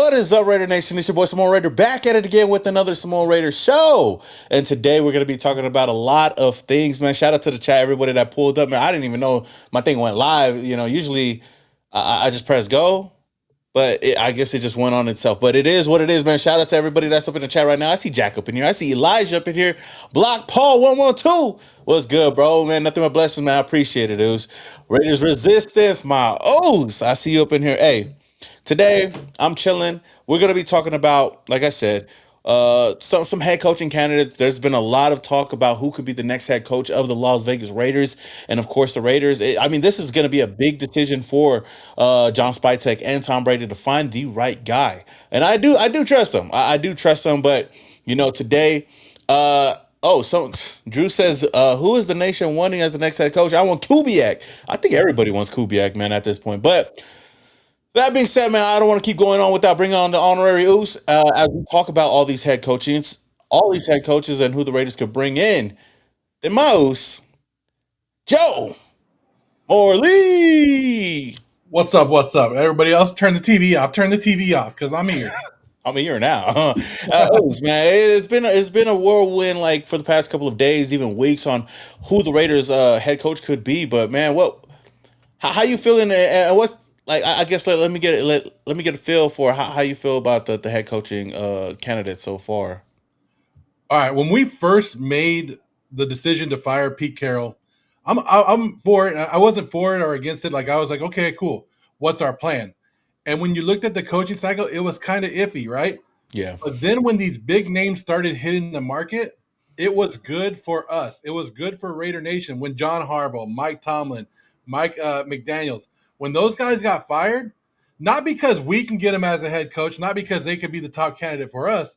What is up, Raider Nation? It's your boy Samoan Raider back at it again with another Samoan Raider show. And today we're going to be talking about a lot of things, man. Shout out to the chat, everybody that pulled up, man. I didn't even know my thing went live. Usually I just press go, but I guess it just went on itself. But it is what it is, man. Shout out to everybody that's up in the chat right now. I see Jack up in here. I see Elijah up in here. Block Paul 112. What's good, bro? Man, nothing but blessings, man. I appreciate it, dudes. Raiders Resistance, my O's. I see you up in here. Hey. Today, I'm chilling. We're going to be talking about, like I said, some head coaching candidates. There's been a lot of talk about who could be the next head coach of the Las Vegas Raiders. And of course, the Raiders. This is going to be a big decision for John Spytek and Tom Brady to find the right guy. And I do trust them. I do trust them. But, today, Drew says, who is the nation wanting as the next head coach? I want Kubiak. I think everybody wants Kubiak, man, at this point. But that being said, man, I don't want to keep going on without bringing on the honorary Oos as we talk about all these head coaches, and who the Raiders could bring in. Then my Oos, Joe Morley. What's up? Everybody else, turn the TV off. Turn the TV off because I'm here. I'm here now. Oos, man, it's been a whirlwind like for the past couple of days, even weeks, on who the Raiders head coach could be. But man, how you feeling? And what's I guess let me get a feel for how you feel about the head coaching candidate so far. All right, when we first made the decision to fire Pete Carroll, I'm for it. I wasn't for it or against it. I was like, okay, cool. What's our plan? And when you looked at the coaching cycle, it was kind of iffy, right? Yeah. But then when these big names started hitting the market, it was good for us. It was good for Raider Nation when John Harbaugh, Mike Tomlin, Mike McDaniels, when those guys got fired, not because we can get them as a head coach, not because they could be the top candidate for us,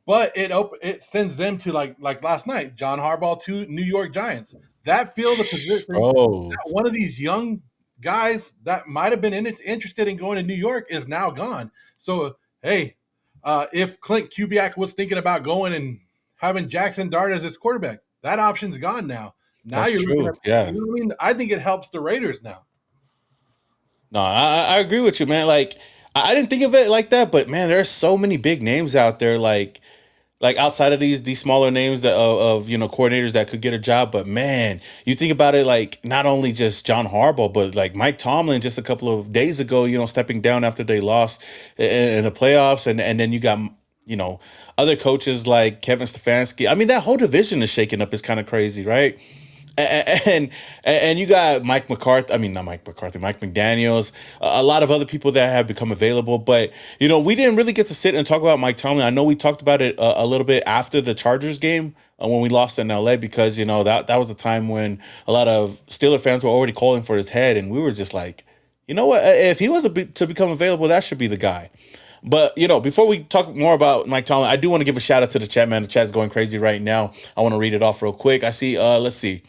but it sends them to like last night, John Harbaugh to New York Giants. That field of position, one of these young guys that might have been interested in going to New York is now gone. So, hey, if Clint Kubiak was thinking about going and having Jackson Dart as his quarterback, that option's gone now. Now That's true. Yeah. You know what I mean? I think it helps the Raiders now. No, I agree with you, man. I didn't think of it like that, but man, there are so many big names out there, like outside of these smaller names that of coordinators that could get a job. But man, you think about it, like not only just John Harbaugh, but like Mike Tomlin just a couple of days ago, stepping down after they lost in the playoffs, and then you got other coaches like Kevin Stefanski. I mean, that whole division is shaking up. Is kind of crazy, right? And you got Mike McCarthy. I mean, not Mike McCarthy, Mike McDaniels, a lot of other people that have become available. But, we didn't really get to sit and talk about Mike Tomlin. I know we talked about it a little bit after the Chargers game when we lost in LA, because, that was the time when a lot of Steeler fans were already calling for his head. And we were just like, you know what? If he was to become available, that should be the guy. But, before we talk more about Mike Tomlin, I do want to give a shout out to the chat, man. The chat's going crazy right now. I want to read it off real quick. I see, let's see.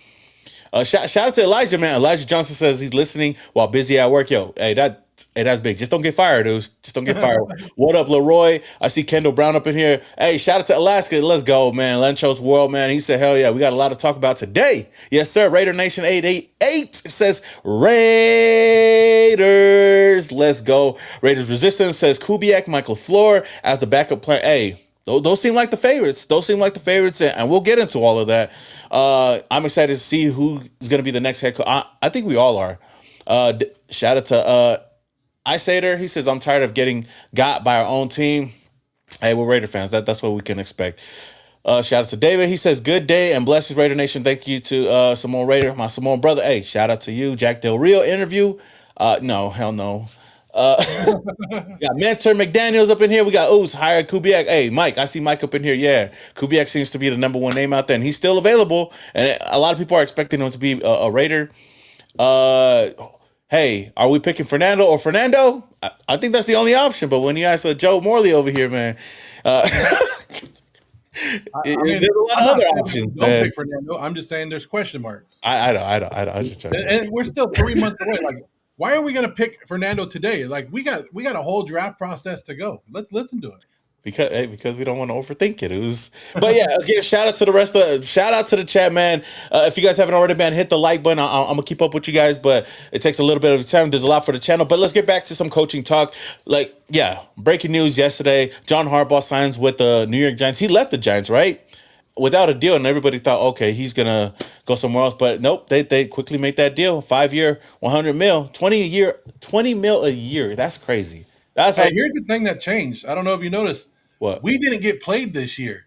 Shout out to Elijah, man. Elijah Johnson says he's listening while busy at work. Yo, that's big. Just don't get fired, dudes. Just don't get fired. What up, Leroy? I see Kendall Brown up in here. Hey, shout out to Alaska. Let's go, man. Lencho's World, man. He said, hell yeah, we got a lot to talk about today. Yes, sir. Raider Nation 888 says Raiders. Let's go. Raiders Resistance says Kubiak, Michael LaFlur as the backup player. Hey, those seem like the favorites. And we'll get into all of that. I'm excited to see who is going to be the next head coach. I think we all are. Shout out to Isader. He says, I'm tired of getting got by our own team. Hey, we're Raider fans. That's what we can expect. Shout out to David. He says, good day and blessings, Raider Nation. Thank you to Samoan Raider, my Samoan brother. Hey, shout out to you. Jack Del Rio interview. No, hell no. We got Mentor McDaniels up in here. We got hire Kubiak. Hey, Mike, I see Mike up in here. Yeah, Kubiak seems to be the number one name out there, and he's still available. And a lot of people are expecting him to be a Raider. Hey, are we picking Fernando or Fernando? I think that's the only option. But when you ask Joe Morley over here, man, there's a lot of other options. Don't pick Fernando. I'm just saying there's question marks. I don't. And we're still 3 months away. Why are we going to pick Fernando today? We got a whole draft process to go. Let's listen to it. because we don't want to overthink it. It was, but yeah, again, shout out to the chat, man. If you guys haven't already, man, hit the like button. I'm gonna keep up with you guys, but it takes a little bit of time. There's a lot for the channel, but let's get back to some coaching talk. Like, yeah, breaking news yesterday: John Harbaugh signs with the New York Giants. He left the Giants, right? Without a deal, and everybody thought, okay, he's gonna go somewhere else. But nope, they quickly make that deal. 5 year, 100 mil, 20 a year, 20 mil a year. That's crazy. That's how Hey, here's the thing that changed. I don't know if you noticed. what. We didn't get played this year.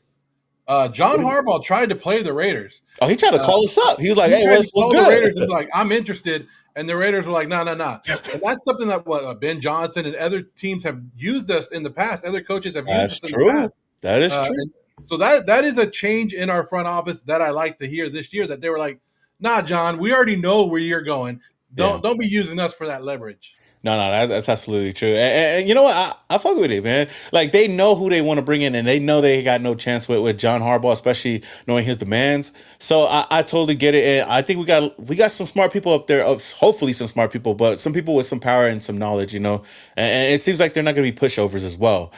John Harbaugh tried to play the Raiders. Oh, he tried to call us up. He was like, He "Hey, tried to what's call the good?" Raiders and be like, I'm interested. And the Raiders were like, no, no, no. And that's something that Ben Johnson and other teams have used us in the past. Other coaches have used That's us in the true. past. That is true. And so that is a change in our front office that I like to hear this year, that they were like, nah, John, we already know where you're going. Yeah. Don't be using us for that leverage. No, that's absolutely true. And you know what? I fuck with it, man. Like they know who they want to bring in, and they know they got no chance with John Harbaugh, especially knowing his demands. So I totally get it, and I think we got some smart people up there. Hopefully, some smart people, but some people with some power and some knowledge, And it seems like they're not going to be pushovers as well.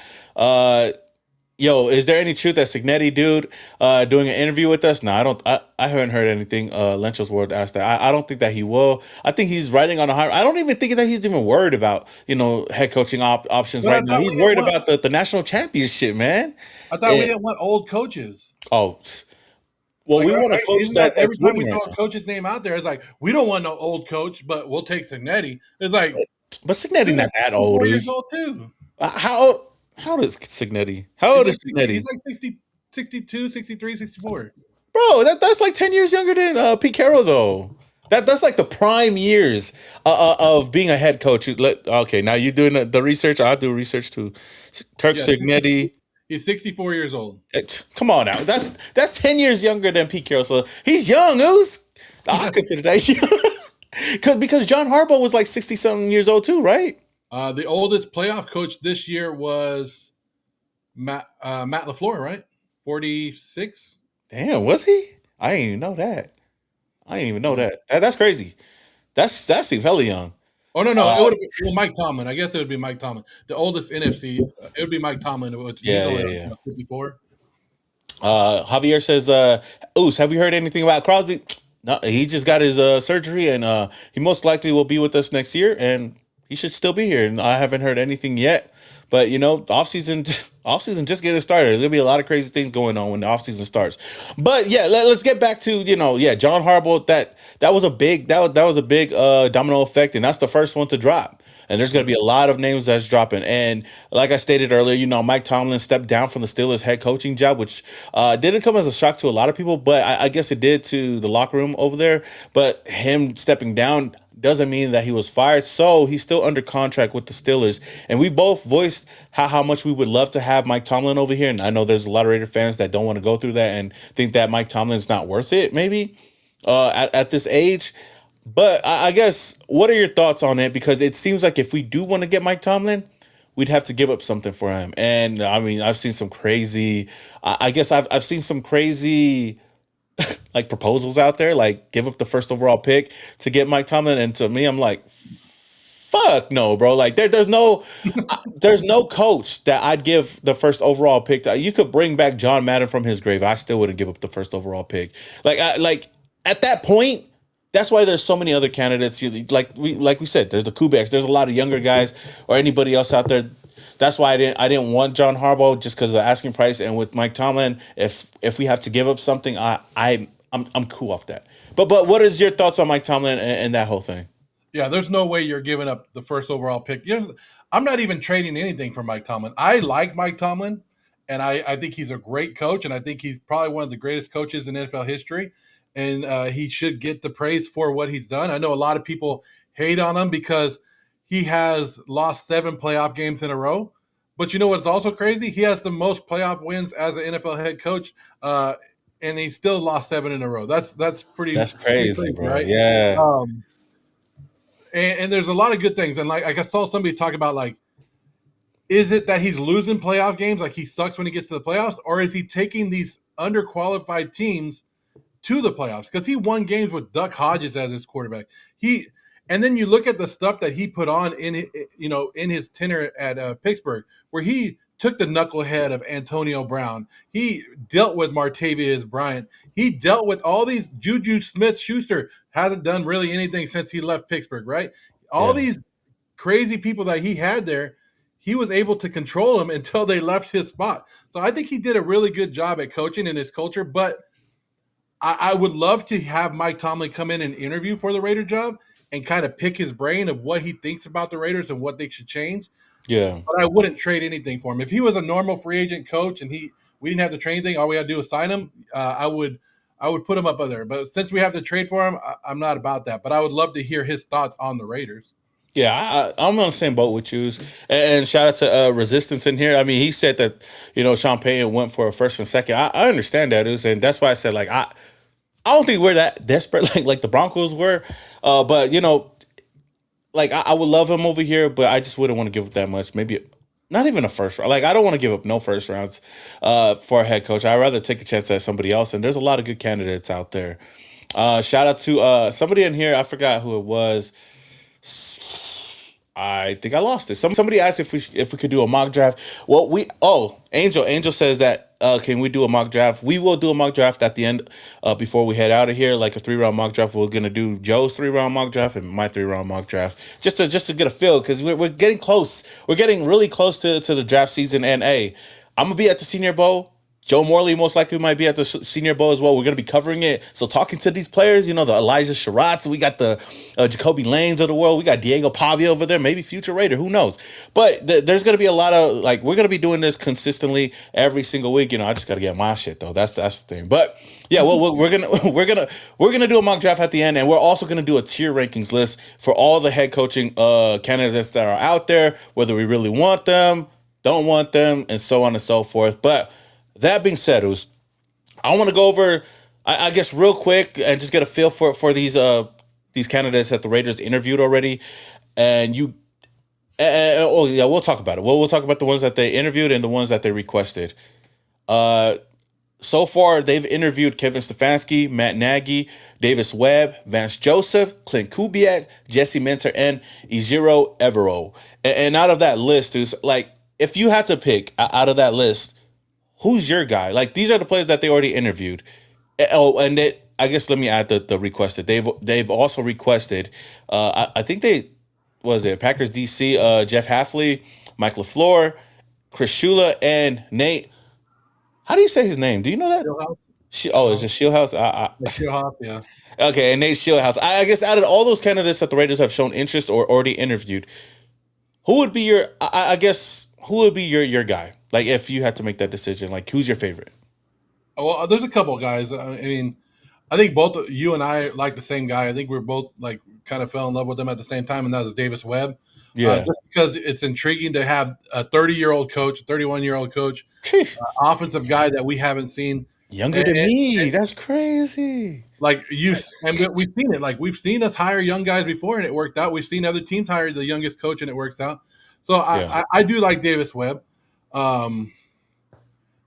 Yo, is there any truth that Signetti dude doing an interview with us? No, I don't. I haven't heard anything. Lencho's World asked that. I don't think that he will. I think he's riding on a high. I don't even think that he's even worried about head coaching options But I right now. thought we He's didn't worried want. about the national championship, man. I thought we And, didn't want old coaches. oh, well, Like, we want a right? coach Isn't that every that's time winning we right throw a now. coach's name out there, it's like we don't want no old coach, but we'll take Signetti. It's like But Signetti dude, not that's that old. 64 years Is old too. how old is Signetti? How He's old is like 60, Signetti? he's like 60, 62, 63, 64. Bro, that's like 10 years younger than Pete Carroll, though. That's like the prime years of being a head coach. Okay, now you're doing the research. I'll do research too. Kirk Yeah, Signetti. he's 64 years old. Come on now. That's 10 years younger than Pete Carroll. So he's young. I consider that young. Because John Harbaugh was like 60 something years old too, right? The oldest playoff coach this year was Matt LaFleur, right? 46. Damn, was he? I didn't even know that. I didn't even know Yeah. that. That's crazy. That seems hella young. Oh no, it Uh, would have been Mike Tomlin. I guess it would be Mike Tomlin. The oldest NFC, it would be Mike Tomlin. Which he's yeah, only yeah, yeah. 54. Javier says, Oos, have you heard anything about Crosby? No, he just got his surgery, and he most likely will be with us next year, and he should still be here. And I haven't heard anything yet. But offseason just getting started. There'll be a lot of crazy things going on when the offseason starts. But yeah, let's get back to John Harbaugh. That was a big that was a big domino effect, and that's the first one to drop. And there's going to be a lot of names that's dropping. And like I stated earlier, Mike Tomlin stepped down from the Steelers head coaching job, which didn't come as a shock to a lot of people, but I guess it did to the locker room over there. But him stepping down doesn't mean that he was fired. So he's still under contract with the Steelers. And we both voiced how much we would love to have Mike Tomlin over here. And I know there's a lot of Raider fans that don't want to go through that and think that Mike Tomlin's not worth it, maybe at this age. But I guess, what are your thoughts on it? Because it seems like if we do want to get Mike Tomlin, we'd have to give up something for him. And I mean, I've seen some crazy. I guess I've seen some crazy like proposals out there, like give up the first overall pick to get Mike Tomlin. And to me, I'm like, fuck no, bro. Like there's no coach that I'd give the first overall pick to. You could bring back John Madden from his grave. I still wouldn't give up the first overall pick. Like at that point, that's why there's so many other candidates. Like we said, there's the Kubiaks. There's a lot of younger guys or anybody else out there. That's why I didn't want John Harbaugh, just because of the asking price. And with Mike Tomlin, if we have to give up something, I'm cool off that. But what is your thoughts on Mike Tomlin and that whole thing? Yeah, there's no way you're giving up the first overall pick. I'm not even trading anything for Mike Tomlin. I like Mike Tomlin, and I think he's a great coach, and I think he's probably one of the greatest coaches in NFL history, and he should get the praise for what he's done. I know a lot of people hate on him because he has lost 7 playoff games in a row. But you know what's also crazy? He has the most playoff wins as an NFL head coach, and he still lost 7 in a row. That's That's pretty crazy, crazy, bro. right? Yeah, And there's a lot of good things. And like I saw somebody talk about, like, is it that he's losing playoff games, like he sucks when he gets to the playoffs, or is he taking these underqualified teams to the playoffs? Because he won games with Duck Hodges as his quarterback. He And then you look at the stuff that he put on in his tenure at Pittsburgh, where he took the knucklehead of Antonio Brown. He dealt with Martavius Bryant. He dealt with all these Juju Smith-Schuster hasn't done really anything since he left Pittsburgh, right? All Yeah. these crazy people that he had there, he was able to control them until they left his spot. So I think he did a really good job at coaching in his culture, but I would love to have Mike Tomlin come in and interview for the Raider job and kind of pick his brain of what he thinks about the Raiders and what they should change. Yeah. But I wouldn't trade anything for him. If he was a normal free agent coach and we didn't have to trade anything, all we had to do was sign him, I would put him up there. But since we have to trade for him, I'm not about that. But I would love to hear his thoughts on the Raiders. Yeah, I'm on the same boat with you. And shout out to Resistance in here. I mean, he said that, Sean Payton went for a first and second. I understand that, and that's why I said, like, I don't think we're that desperate like the Broncos were. But, like, I would love him over here, but I just wouldn't want to give up that much. Maybe not even a first round. Like, I don't want to give up no first rounds for a head coach. I'd rather take a chance at somebody else. And there's a lot of good candidates out there. Shout out to somebody in here. I forgot who it was. I think I lost it. Somebody asked if we could do a mock draft. Well, Angel says that can we do a mock draft? We will do a mock draft at the end before we head out of here, like a 3-round mock draft. We're gonna do Joe's 3-round mock draft and my 3-round mock draft just to get a feel because we're getting close. We're getting really close to the draft season. And I'm gonna be at the Senior Bowl. Joe Morley most likely might be at the Senior Bowl as well. We're going to be covering it. So talking to these players, the Elijah Sherratts, we got the Jacoby Lanes of the world. We got Diego Pavia over there, maybe future Raider. Who knows? But there's going to be a lot of, like, we're going to be doing this consistently every single week. I just got to get my shit though. That's the thing. But yeah, well, we're gonna we're gonna do a mock draft at the end, and we're also gonna do a tier rankings list for all the head coaching candidates that are out there, whether we really want them, don't want them, and so on and so forth. But that being said, I want to go over, I guess, real quick and just get a feel for these candidates that the Raiders interviewed already, and oh yeah, we'll talk about it. We'll talk about the ones that they interviewed and the ones that they requested. So far, they've interviewed Kevin Stefanski, Matt Nagy, Davis Webb, Vance Joseph, Clint Kubiak, Jesse Minter, and Evero. And out of that list, is like, if you had to pick out of that list, who's your guy? Like, these are the players that they already interviewed. Oh, and I guess let me add the requested. They've also requested. I think Packers DC. Jeff Hafley, Mike LaFleur, Chris Shula, and Nate. How do you say his name? Do you know that? Shieldhouse. Is it Shieldhouse? Shieldhouse, yeah. Okay, and Nate Shieldhouse. I guess out of all those candidates that the Raiders have shown interest or already interviewed, who would be your? I guess who would be your guy? Like, if you had to make that decision, like, who's your favorite? Well, there's a couple of guys. I mean, I think both you and I like the same guy. I think we're both like kind of fell in love with him at the same time, and that was Davis Webb. Yeah. Just because it's intriguing to have a 30-year-old coach, a 31-year-old coach, offensive guy that we haven't seen. Younger than me. That's crazy. Like and we've seen it. Like, we've seen us hire young guys before, and it worked out. We've seen other teams hire the youngest coach, and it works out. So I do like Davis Webb.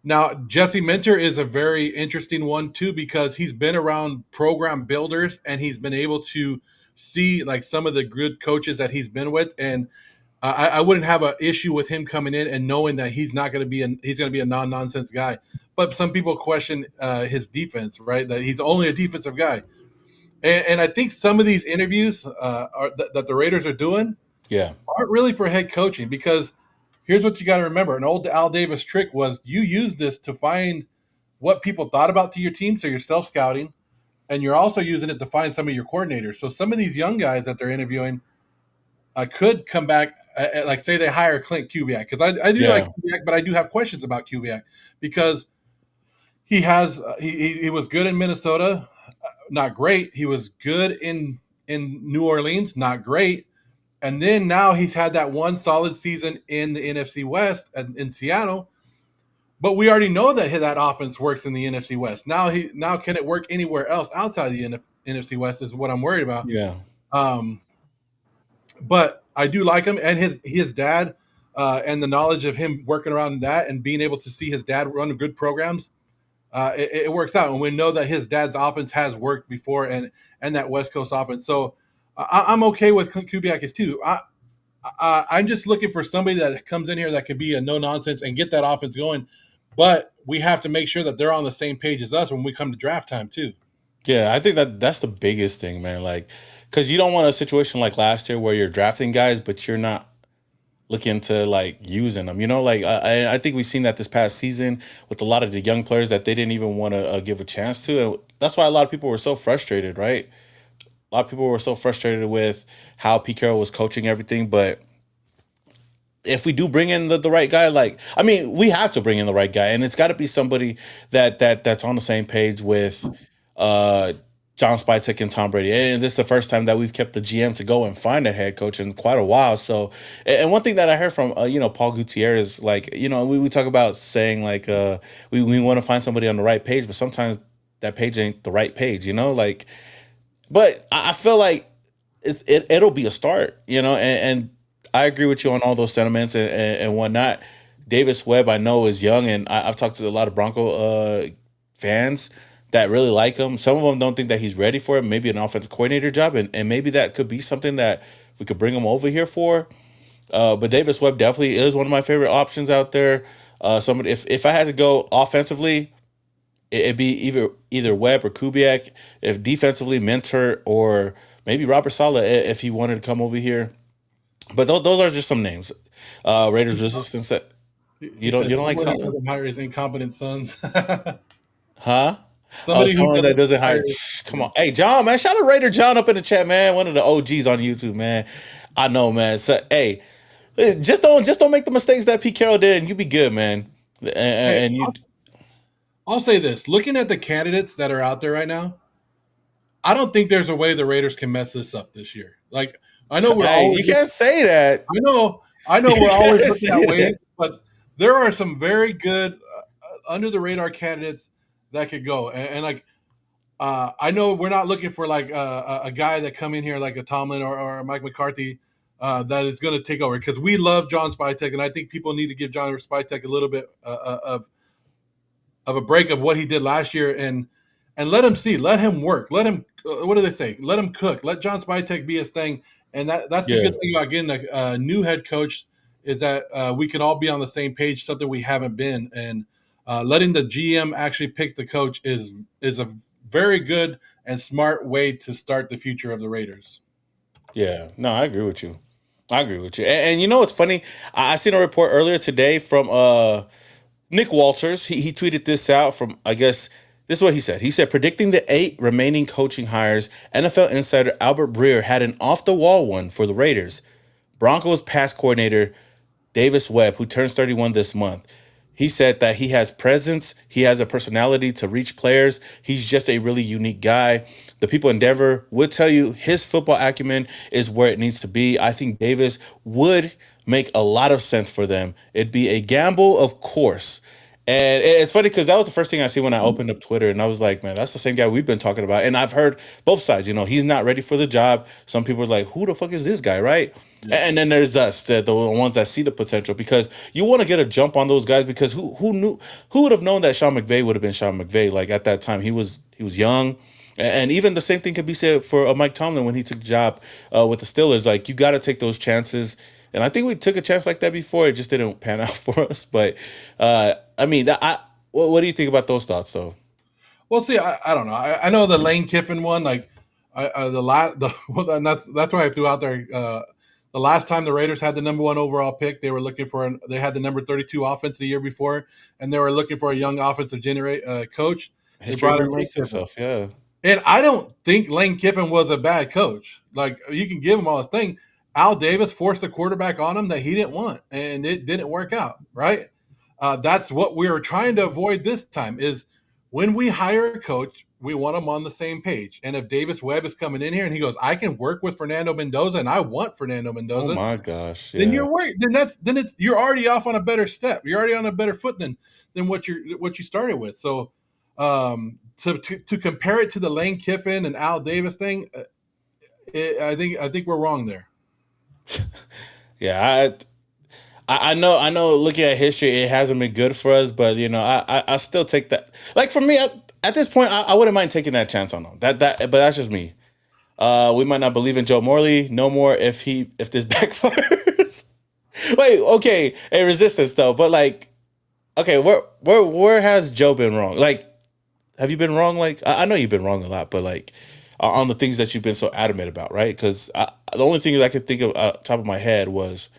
Now, Jesse Minter is a very interesting one too, because he's been around program builders and he's been able to see like some of the good coaches that he's been with, and I wouldn't have an issue with him coming in and knowing that he's not going to be he's going to be a non-nonsense guy. But some people question his defense, right? That he's only a defensive guy, and I think some of these interviews that the Raiders are doing Yeah. aren't really for head coaching, because here's what you got to remember. An old Al Davis trick was you use this to find what people thought about to your team, so you're self-scouting, and you're also using it to find some of your coordinators. So some of these young guys that they're interviewing could come back, like say they hire Clint Kubiak, because I do like Kubiak, but I do have questions about Kubiak because he was good in Minnesota, not great. He was good in New Orleans, not great. And then now he's had that one solid season in the NFC West in Seattle. But we already know that that offense works in the NFC West. Now can it work anywhere else outside of the NFC West is what I'm worried about. Yeah. But I do like him, and his dad and the knowledge of him working around that and being able to see his dad run good programs. It works out, and we know that his dad's offense has worked before, and that West Coast offense. So I'm okay with Kubiak is too. I'm just looking for somebody that comes in here that could be a no nonsense and get that offense going. But we have to make sure that they're on the same page as us when we come to draft time too. Yeah, I think that's the biggest thing, man. Like, because you don't want a situation like last year where you're drafting guys, but you're not looking to like using them. You know, like I think we've seen that this past season with a lot of the young players that they didn't even want to give a chance to. And that's why a lot of people were so frustrated, right? A lot of people were so frustrated with how Pete Carroll was coaching everything. But if we do bring in the right guy, like I mean, we have to bring in the right guy, and it's got to be somebody that's on the same page with uh John Spytek and Tom Brady. And this is the first time that we've kept the GM to go and find a head coach in quite a while. So, and one thing that I heard from Paul Gutierrez, like we talk about saying like we want to find somebody on the right page, but sometimes that page ain't the right page, like. But I feel like it'll be a start, and I agree with you on all those sentiments and whatnot. Davis Webb, I know, is young, and I've talked to a lot of Bronco fans that really like him. Some of them don't think that he's ready for it. Maybe an offensive coordinator job, and maybe that could be something that we could bring him over here for. But Davis Webb definitely is one of my favorite options out there. Somebody, if I had to go offensively, it'd be either Webb or Kubiak. If defensively, Mentor or maybe Robert Salah if he wanted to come over here. But those are just some names. Raiders resistance. He You said don't like somebody Salah, doesn't hire his incompetent sons. huh? Oh, Somebody who someone that doesn't doesn't hire hire. his Come on, incompetent. hey John, man, shout out Raider John up in the chat, man. One of the OGs on YouTube, man. I know, man. So hey, just don't make the mistakes that Pete Carroll did, and you be good, man. Hey, And you, I'll say this: looking at the candidates that are out there right now, I don't think there's a way the Raiders can mess this up this year. Like I know we're hey, always you can't say that. I know You we're always can't looking say at ways, that. but there are some very good under the radar candidates that could go. And like I know we're not looking for like a guy that come in here like a Tomlin or Mike McCarthy that is going to take over because we love John Spytek, and I think people need to give John Spytek a little bit of a break of what he did last year and let him see, let him work, let him. What do they say? Let him cook. Let John Spytek be his thing, and that's the Yeah, good thing about getting a new head coach is that we can all be on the same page. Something we haven't been, and letting the GM actually pick the coach is a very good and smart way to start the future of the Raiders. yeah. No, I agree with you. I agree with you. And you know what's funny? I seen a report earlier today from Nick Walters. He tweeted this out from, I guess, this is what he said. He said, predicting the 8 remaining coaching hires, NFL insider Albert Breer had an off the wall one for the Raiders. Broncos pass coordinator Davis Webb, who turns 31 this month. He said that he has presence, he has a personality to reach players. He's just a really unique guy. The people in Denver would tell you his football acumen is where it needs to be. I think Davis would make a lot of sense for them. It'd be a gamble, of course. And it's funny because that was the first thing I see when I opened up Twitter, and I was like, "Man, that's the same guy we've been talking about." And I've heard both sides. He's not ready for the job. Some people are like, "Who the fuck is this guy?" Right? Yeah. And then there's us, the ones that see the potential, because you want to get a jump on those guys. Because who would have known that Sean McVay would have been Sean McVay? Like at that time, he was young. And even the same thing could be said for Mike Tomlin when he took the job with the Steelers. Like you got to take those chances. And I think we took a chance like that before. It just didn't pan out for us. But I mean, what do you think about those thoughts, though? Well, see, I don't know. I know the Lane Kiffin one, like well, and that's why I threw out there. The last time the Raiders had the number one overall pick, they were looking for they had the number 32 offense the year before, and they were looking for a young offensive generate coach. They History brought in Lane repeats Kiffin, itself. Yeah. and I don't think Lane Kiffin was a bad coach. Like you can give him all his thing. Al Davis forced the quarterback on him that he didn't want, and it didn't work out. Right? That's what we are trying to avoid this time. Is when we hire a coach, we want them on the same page. And if Davis Webb is coming in here and he goes, I can work with Fernando Mendoza, and I want Fernando Oh Mendoza, my gosh. then Yeah. you're worried. Then it's you're already off on a better step. You're already on a better foot than what you started with. So to compare it to the Lane Kiffin and Al Davis thing, I think we're wrong there. Yeah. I know. Looking at history, it hasn't been good for us, but I still take that. Like for me, at this point, I wouldn't mind taking that chance on them. But that's just me. We might not believe in Joe Morley no more if this backfires. Wait, okay, a resistance though, but like, okay, where has Joe been wrong? Like, have you been wrong? Like, I know you've been wrong a lot, but like on the things that you've been so adamant about, right? Because the only thing that I could think of top of my head was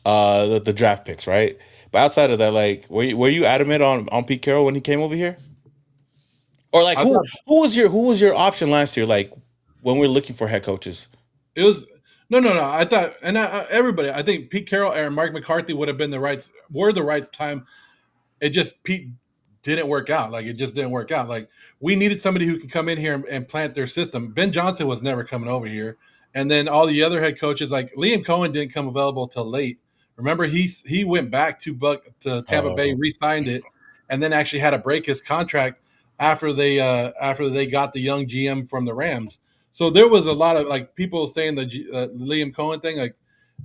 the draft picks, right? But outside of that, like, were you adamant on Pete Carroll when he came over here, or like I thought who was your option last year? Like when we are looking for head coaches. it was no. I thought, and everybody, I think Pete Carroll and Mark McCarthy would have been the right time. It just Pete didn't work out. Like it just didn't work out. Like we needed somebody who could come in here and plant their system. Ben Johnson was never coming over here, and then all the other head coaches, like Liam Cohen, didn't come available till late. Remember, he went back to Tampa Bay, Oh re-signed it, and then actually had to break his contract after they got the young GM from the Rams. So there was a lot of like people saying the Liam Cohen thing, like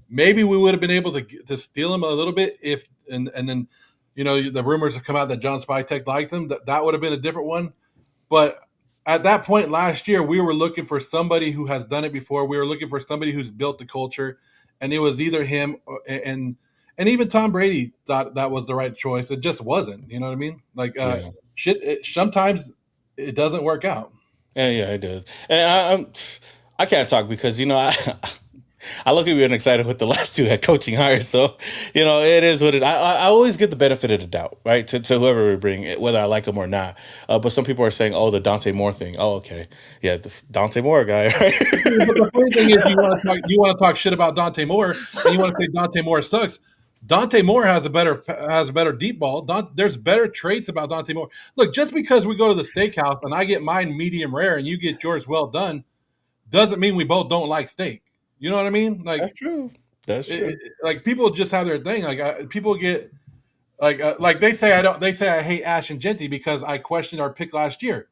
maybe we would have been able to steal him a little bit if and then the rumors have come out that John Spytek liked him. That would have been a different one. But at that point last year, we were looking for somebody who has done it before. We were looking for somebody who's built the culture, and it was either him and even Tom Brady thought that was the right choice. It just wasn't. You know what I mean? Like yeah. sometimes it doesn't work out. Yeah, it does. And I can't talk because I look at being excited with the last two head coaching hires. So it is what it. I always get the benefit of the doubt, right? To whoever we bring, whether I like them or not. But some people are saying, "Oh, the Dante Moore thing." Oh, okay, yeah, this Dante Moore guy, But right? the funny thing is, you want to talk shit about Dante Moore, and you want to say Dante Moore sucks. Dante Moore has a better deep ball. There's better traits about Dante Moore. Look, just because we go to the steakhouse and I get mine medium rare and you get yours well done, doesn't mean we both don't like steak. You know what I mean? Like, That's true. That's true. like people just have their thing. Like people get like they say I hate Ash and Genty because I questioned our pick last year.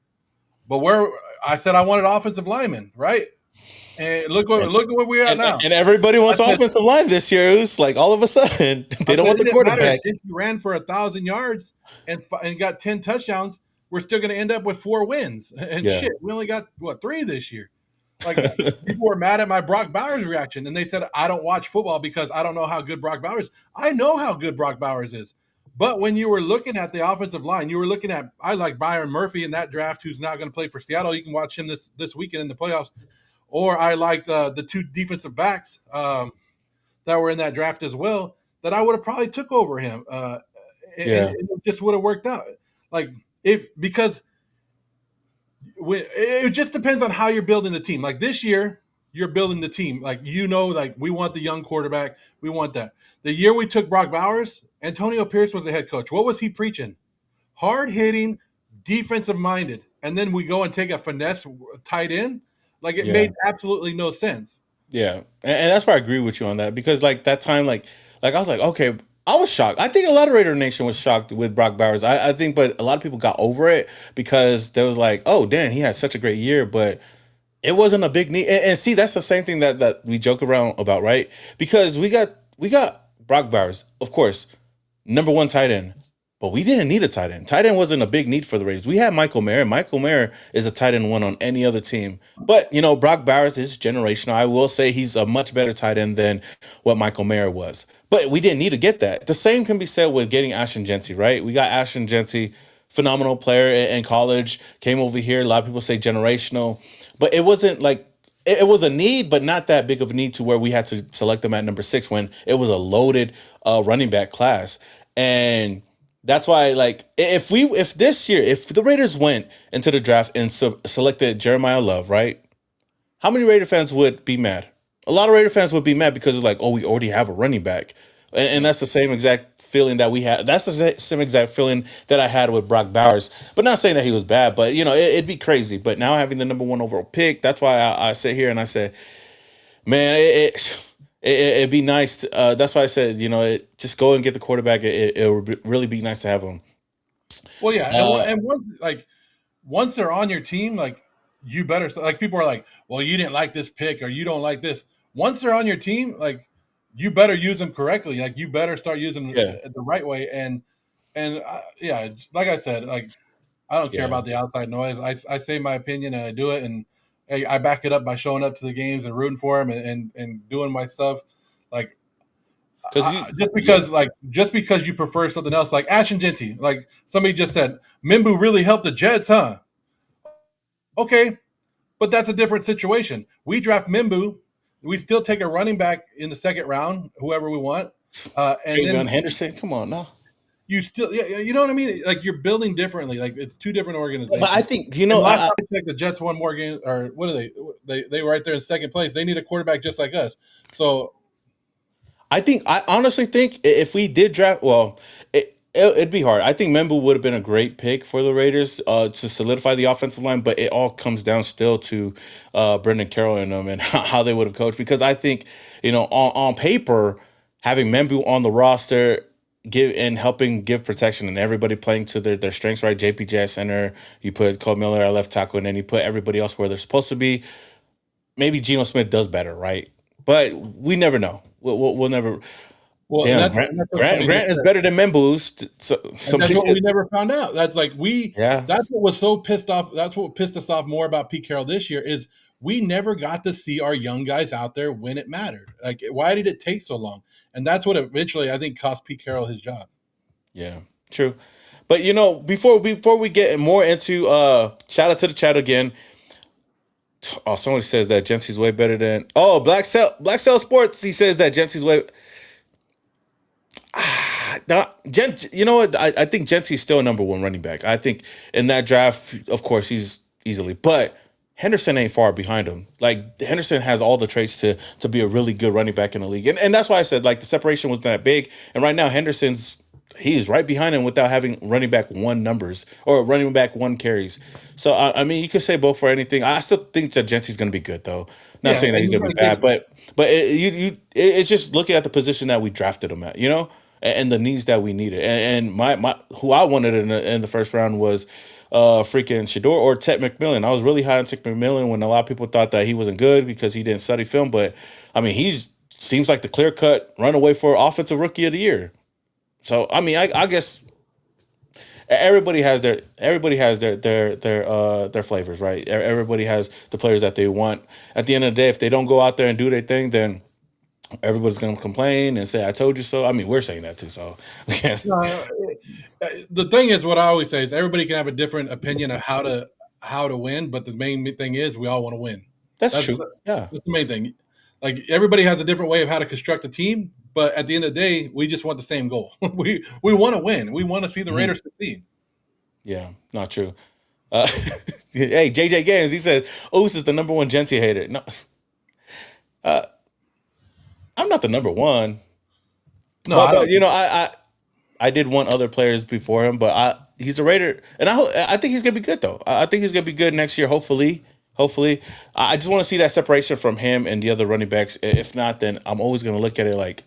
But where I said I wanted offensive linemen, right? And look at where we're at now. And everybody I wants said offensive line this year. It's like all of a sudden they don't want it the didn't matter quarterback. if he ran for 1,000 yards and got 10 touchdowns. We're still going to end up with 4 wins. And Yeah. shit, we only got 3 this year. Like people were mad at my Brock Bowers reaction, and they said I don't watch football because I don't know how good Brock Bowers. I know how good Brock Bowers is, but when you were looking at the offensive line, you were looking at I like Byron Murphy in that draft, who's not going to play for Seattle. You can watch him this weekend in the playoffs. Or I liked the 2 defensive backs that were in that draft as well. That I would have probably took over him, and Yeah. it just would have worked out. Like if because it just depends on how you're building the team. Like this year, you're building the team. Like like we want the young quarterback. We want that. The year we took Brock Bowers, Antonio Pierce was the head coach. What was he preaching? Hard hitting, defensive minded, and then we go and take a finesse tight end. Like it Yeah. made absolutely no sense. Yeah, and that's why I agree with you on that because like that time, like I was like, okay, I was shocked. I think a lot of Raider Nation was shocked with Brock Bowers. I think, but a lot of people got over it because they was like, oh, Dan, he had such a great year, but it wasn't a big need. And see, that's the same thing that we joke around about, right? Because we got Brock Bowers, of course, number one tight end. But we didn't need a tight end. Tight end wasn't a big need for the Raiders. We had Michael Mayer. Michael Mayer is a tight end one on any other team. But, Brock Bowers is generational. I will say he's a much better tight end than what Michael Mayer was. But we didn't need to get that. The same can be said with getting Ashton Genty, right? We got Ashton Genty, phenomenal player in college, came over here. A lot of people say generational. But it wasn't like it was a need, but not that big of a need to where we had to select them at number 6 when it was a loaded running back class. And that's why, like, if this year, if the Raiders went into the draft and selected Jeremiah Love, right? How many Raider fans would be mad? A lot of Raider fans would be mad because it's like, oh, we already have a running back, and that's the same exact feeling that we had. That's the same exact feeling that I had with Brock Bowers. But not saying that he was bad, but it'd be crazy. But now having the number one overall pick, that's why I sit here and I said, man, it'd be nice. That's why I said, just go and get the quarterback. It would really be nice to have him. Well, yeah, Uh, and once they're on your team, like you better like people are like, well, you didn't like this pick or you don't like this. Once they're on your team, like you better use them correctly. Like you better start using them yeah, the right way. And like I said, like I don't care yeah, about the outside noise. I say my opinion and I do it. And hey, I back it up by showing up to the games and rooting for him and doing my stuff. Like Because you, yeah, just because you prefer something else, like Ashton Genty, like somebody just said, Mimbu really helped the Jets, huh? Okay, but that's a different situation. We draft Mimbu, we still take a running back in the second round, whoever we want, and Travion then Henderson. Come on now. you still, yeah, you know what I mean? Like you're building differently. Like it's two different But I organizations. think And last time I checked, the Jets won more games, or what are they? They were right there in second place. They need a quarterback just like us. So I honestly think if we did draft, well, it'd be hard. I think Membu would have been a great pick for the Raiders to solidify the offensive line, but it all comes down still to Brendan Carroll and them and how they would have coached. Because I think on paper, having Membu on the roster give and helping give protection and everybody playing to their strengths, right? JPJ at center, you put Cole Miller at left tackle, and then you put everybody else where they're supposed to be. Maybe Geno Smith does better, right? But we never know. We'll never. well, Damn, and that's what Grant is better than Membu's. So and that's somebody what said, we never found out. That's like yeah, that's what was so pissed off. That's what pissed us off more about Pete Carroll this year is we never got to see our young guys out there when it mattered. Like, why did it take so long? And that's what eventually I think cost Pete Carroll his job. yeah, true. But before we get more into shout out to the chat again. Oh, somebody says that Jency's way better than Black Cell Sports. He says that Jency's way. You know what? I think Jency's still number one running back. I think in that draft, of course, he's easily, but Henderson ain't far behind him. Like Henderson has all the traits to be a really good running back in the league, and that's why I said like the separation was that big. And right now, he's right behind him without having running back one numbers or running back one carries. So I mean, you could say both for anything. I still think that Jency's going to be good though. Not Yeah, saying that and he's you going to gotta be bad, give but it's just looking at the position that we drafted him at, and the needs that we needed. And my who I wanted in the first round was freaking Shador or Ted McMillan. I was really high on Ted McMillan when a lot of people thought that he wasn't good because he didn't study film, but I mean he's seems like the clear cut runaway for offensive rookie of the year. So I mean I guess everybody has their flavors, right? Everybody has the players that they want. At the end of the day, if they don't go out there and do their thing, then everybody's gonna complain and say, "I told you so." I mean, we're saying that too. So, yes, the thing is, what I always say is everybody can have a different opinion of how to win, but the main thing is we all want to win. that's That's true. Yeah, that's the main thing. Like everybody has a different way of how to construct a team, but at the end of the day, we just want the same goal. We want to win. We want to see the Mhm. Raiders succeed. Yeah, not true. Uh, hey, JJ Games, he said, "Oos is the number one Genty hater." No, uh, I'm not the number one, No, I but don't. I did want other players before him, but he's a Raider, and I think he's gonna be good though. I think he's gonna be good next year. Hopefully, I just want to see that separation from him and the other running backs. If not, then I'm always gonna look at it like,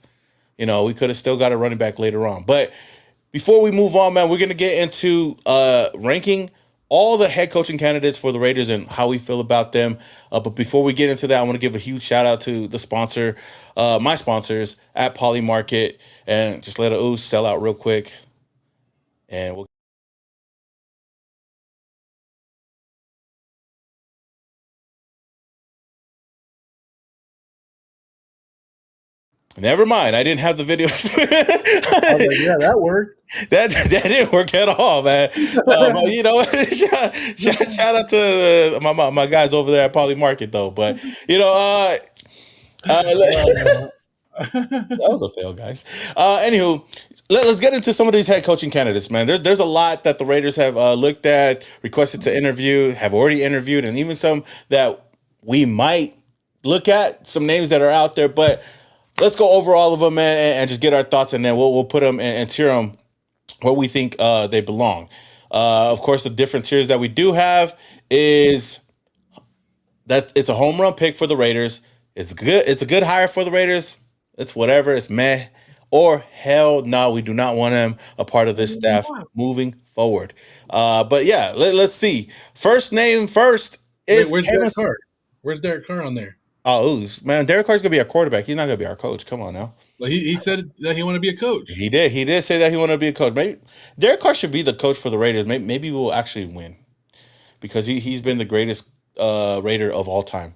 we could have still got a running back later on. But before we move on, man, we're gonna get into ranking all the head coaching candidates for the Raiders and how we feel about them. But before we get into that, I want to give a huge shout out to the sponsor, my sponsors at Polymarket, and just let a ooze sell out real quick, and we'll. Never mind, I didn't have the video. I was like, yeah, that worked. That didn't work at all, man. But shout out to my guys over there at Polymarket though. But that was a fail, guys. Anywho, let's get into some of these head coaching candidates, man. There's a lot that the Raiders have looked at, requested to interview, have already interviewed, and even some that we might look at. Some names that are out there, but let's go over all of them, man, and just get our thoughts, and then we'll put them and tier them where we think they belong. Of course, the different tiers that we do have is that it's a home run pick for the Raiders. It's good. It's a good hire for the Raiders. It's whatever. It's meh. Or hell no, we do not want him a part of this staff moving forward. But yeah, let's see. First name first Wait, is where's Kevin. Derek Carr? Where's Derek Carr on there? Oh, man, Derek Carr's gonna be our quarterback. He's not gonna be our coach. Come on now. Well, he said that he wanted to be a coach. He did. He did say that he wanted to be a coach. Maybe Derek Carr should be the coach for the Raiders. Maybe we'll actually win because he's been the greatest Raider of all time.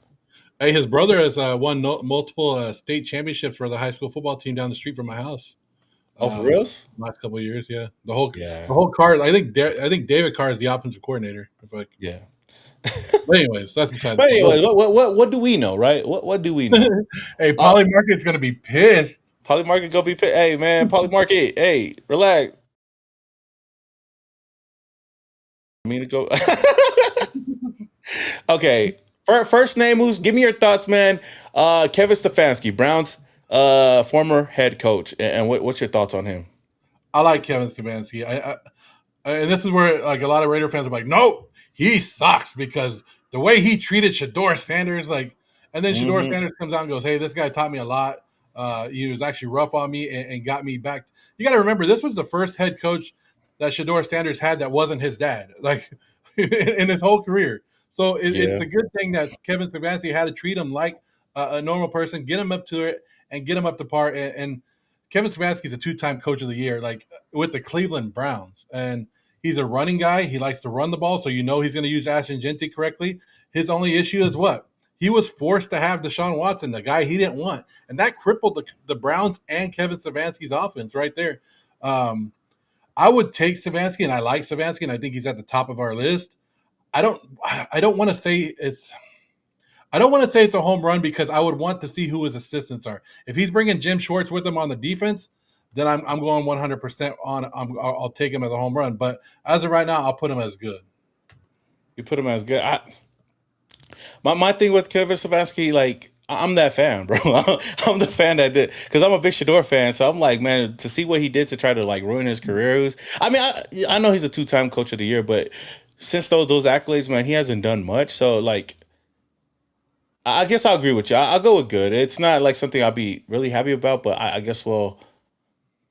Hey, his brother has won multiple state championships for the high school football team down the street from my house. Oh, for reals? Last couple of years, yeah. The Yeah, whole Carr. I think David Carr is the offensive coordinator. yeah. But anyways, that's beside the But point. anyways, what do we know, right? What do we know? Hey, Uh, Polymarket's gonna be pissed. Polymarket gonna be. Hey man, Polymarket. Hey, relax. Me to go. Okay. First name. Give me your thoughts, man? Kevin Stefanski, Browns former head coach, and what's your thoughts on him? I like Kevin Stefanski. And this is where like a lot of Raider fans are like, no, he sucks because the way he treated Shador Sanders, like, and then Shador Hmm. Sanders comes out and goes, hey, this guy taught me a lot. He was actually rough on me and got me back. You got to remember, this was the first head coach that Shador Sanders had that wasn't his dad, like in his whole career. So it's Yeah. a good thing that Kevin Stefanski had to treat him like a normal person, get him up to it, and get him up to par. And Kevin Stefanski is a two-time Coach of the Year, like with the Cleveland Browns, and he's a running guy. He likes to run the ball, so you know he's going to use Ashton Genty correctly. His only issue is what? He was forced to have Deshaun Watson, the guy he didn't want, and that crippled the Browns and Kevin Stefanski's offense right there. Um, I would take Stefanski, and I like Stefanski, and I think he's at the top of our list. I don't. I don't want to say it's. I don't want to say it's a home run because I would want to see who his assistants are. If he's bringing Jim Schwartz with him on the defense, then I'm going 100% on. I'll take him as a home run. But as of right now, I'll put him as good. You put him as good. My thing with Kevin Stefanski, like I'm that fan, bro. I'm the fan that did because I'm a big Shador fan. So I'm like, man, to see what he did to try to like ruin his career. I mean, I know he's a 2-time Coach of the Year, but since those accolades, man, he hasn't done much. So like, I guess I'll agree with you. I'll go with good. It's not like something I'll be really happy about, but I guess we'll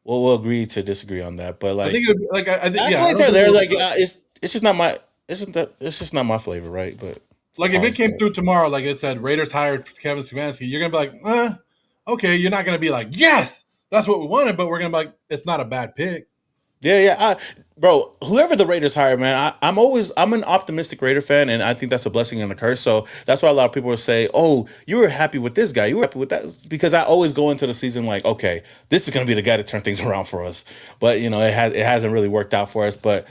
agree to disagree on that. But I like, think it would be, like I think yeah. I accolades don't are think there. it Like, would, it's just not my. It's just not my flavor, right? But like if it college came football. through tomorrow, like it said, Raiders hired Kevin Stefanski, you're gonna be like, okay. You're not gonna be like, yes, that's what we wanted, but we're gonna be like, it's not a bad pick. Yeah, yeah, bro. Whoever the Raiders hire, man, I'm an optimistic Raider fan, and I think that's a blessing and a curse. So that's why a lot of people will say, "Oh, you were happy with this guy, you were happy with that," because I always go into the season like, "Okay, this is gonna be the guy to turn things around for us." But it hasn't really worked out for us. But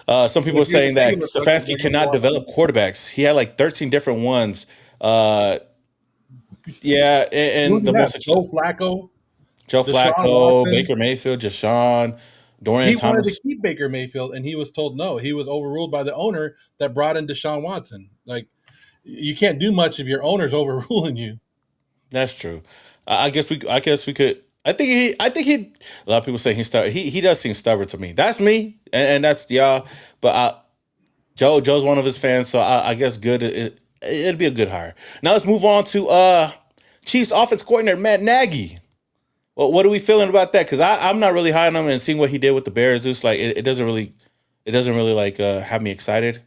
some people But are here's the saying thing that with the Buccaneers, Stefanski they're gonna go cannot on develop quarterbacks. He had like 13 different ones. Uh, yeah, who and do the you have? most Joe Flacco, Joe Deshaun Flacco, Watson. Baker Mayfield, Deshaun, Dorian He wanted to Thomas. keep Baker Mayfield, and he was told no. He was overruled by the owner that brought in Deshaun Watson. Like, you can't do much if your owner's overruling you. That's true. I guess we could. I think he. A lot of people say he's stubborn. He does seem stubborn to me. That's me, and that's y'all. But Joe's one of his fans, so I guess good. It'd be a good hire. Now let's move on to Chiefs offense coordinator Matt Nagy. Well, what are we feeling about that? Because I'm not really high on him, and seeing what he did with the Bears, it's like it doesn't really like have me excited.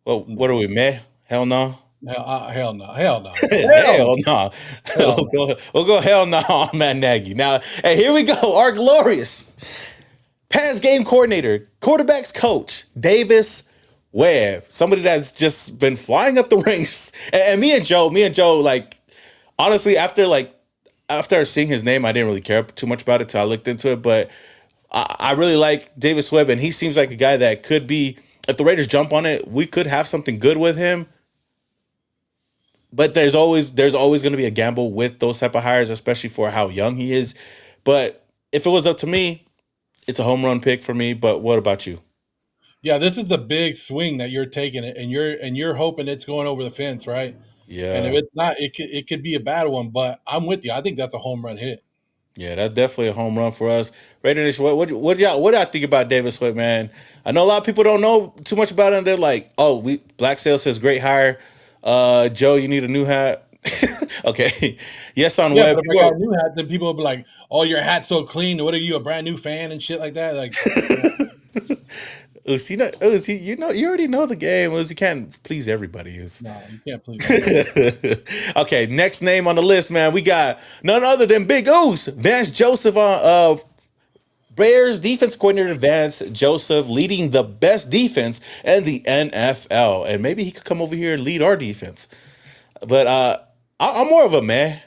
Well, what are we, meh? Hell no. Hell no. Hell no. Hell no. Hell no. Hell no. We'll go hell no on Matt Nagy. Now, hey, here we go. Our glorious pass game coordinator, quarterbacks coach, Davis Webb. Somebody that's just been flying up the ranks. And me and Joe, like, honestly, after seeing his name, I didn't really care too much about it till I looked into it. But I really like Davis Webb, and he seems like a guy that could be, if the Raiders jump on it, we could have something good with him. But there's always going to be a gamble with those type of hires, especially for how young he is. But if it was up to me, it's a home run pick for me. But what about you? Yeah, this is the big swing that you're taking it, and you're hoping it's going over the fence, right? And if Yeah, it's not, it could be a bad one. But I'm with you. I think that's a home run hit. yeah, that's definitely a home run for us. Raider Nation, what y'all think about Davis Sweat, man? I know a lot of people don't know too much about him. They're like, oh, Black Sale says great hire. Joe, you need a new hat. Okay, yes on Yeah, Web. but if I got a new hat, then people will be like, "Oh, your hat's so clean. What are you, a brand new fan and shit like that?" Like, Oos, you already know the game. Oos, you can't please everybody. Oos. no, you can't please everybody. Okay, next name on the list, man. We got none other than Big Oos, Vance Joseph Bears defense coordinator Vance Joseph leading the best defense in the NFL, and maybe he could come over here and lead our defense. But I'm more of a meh.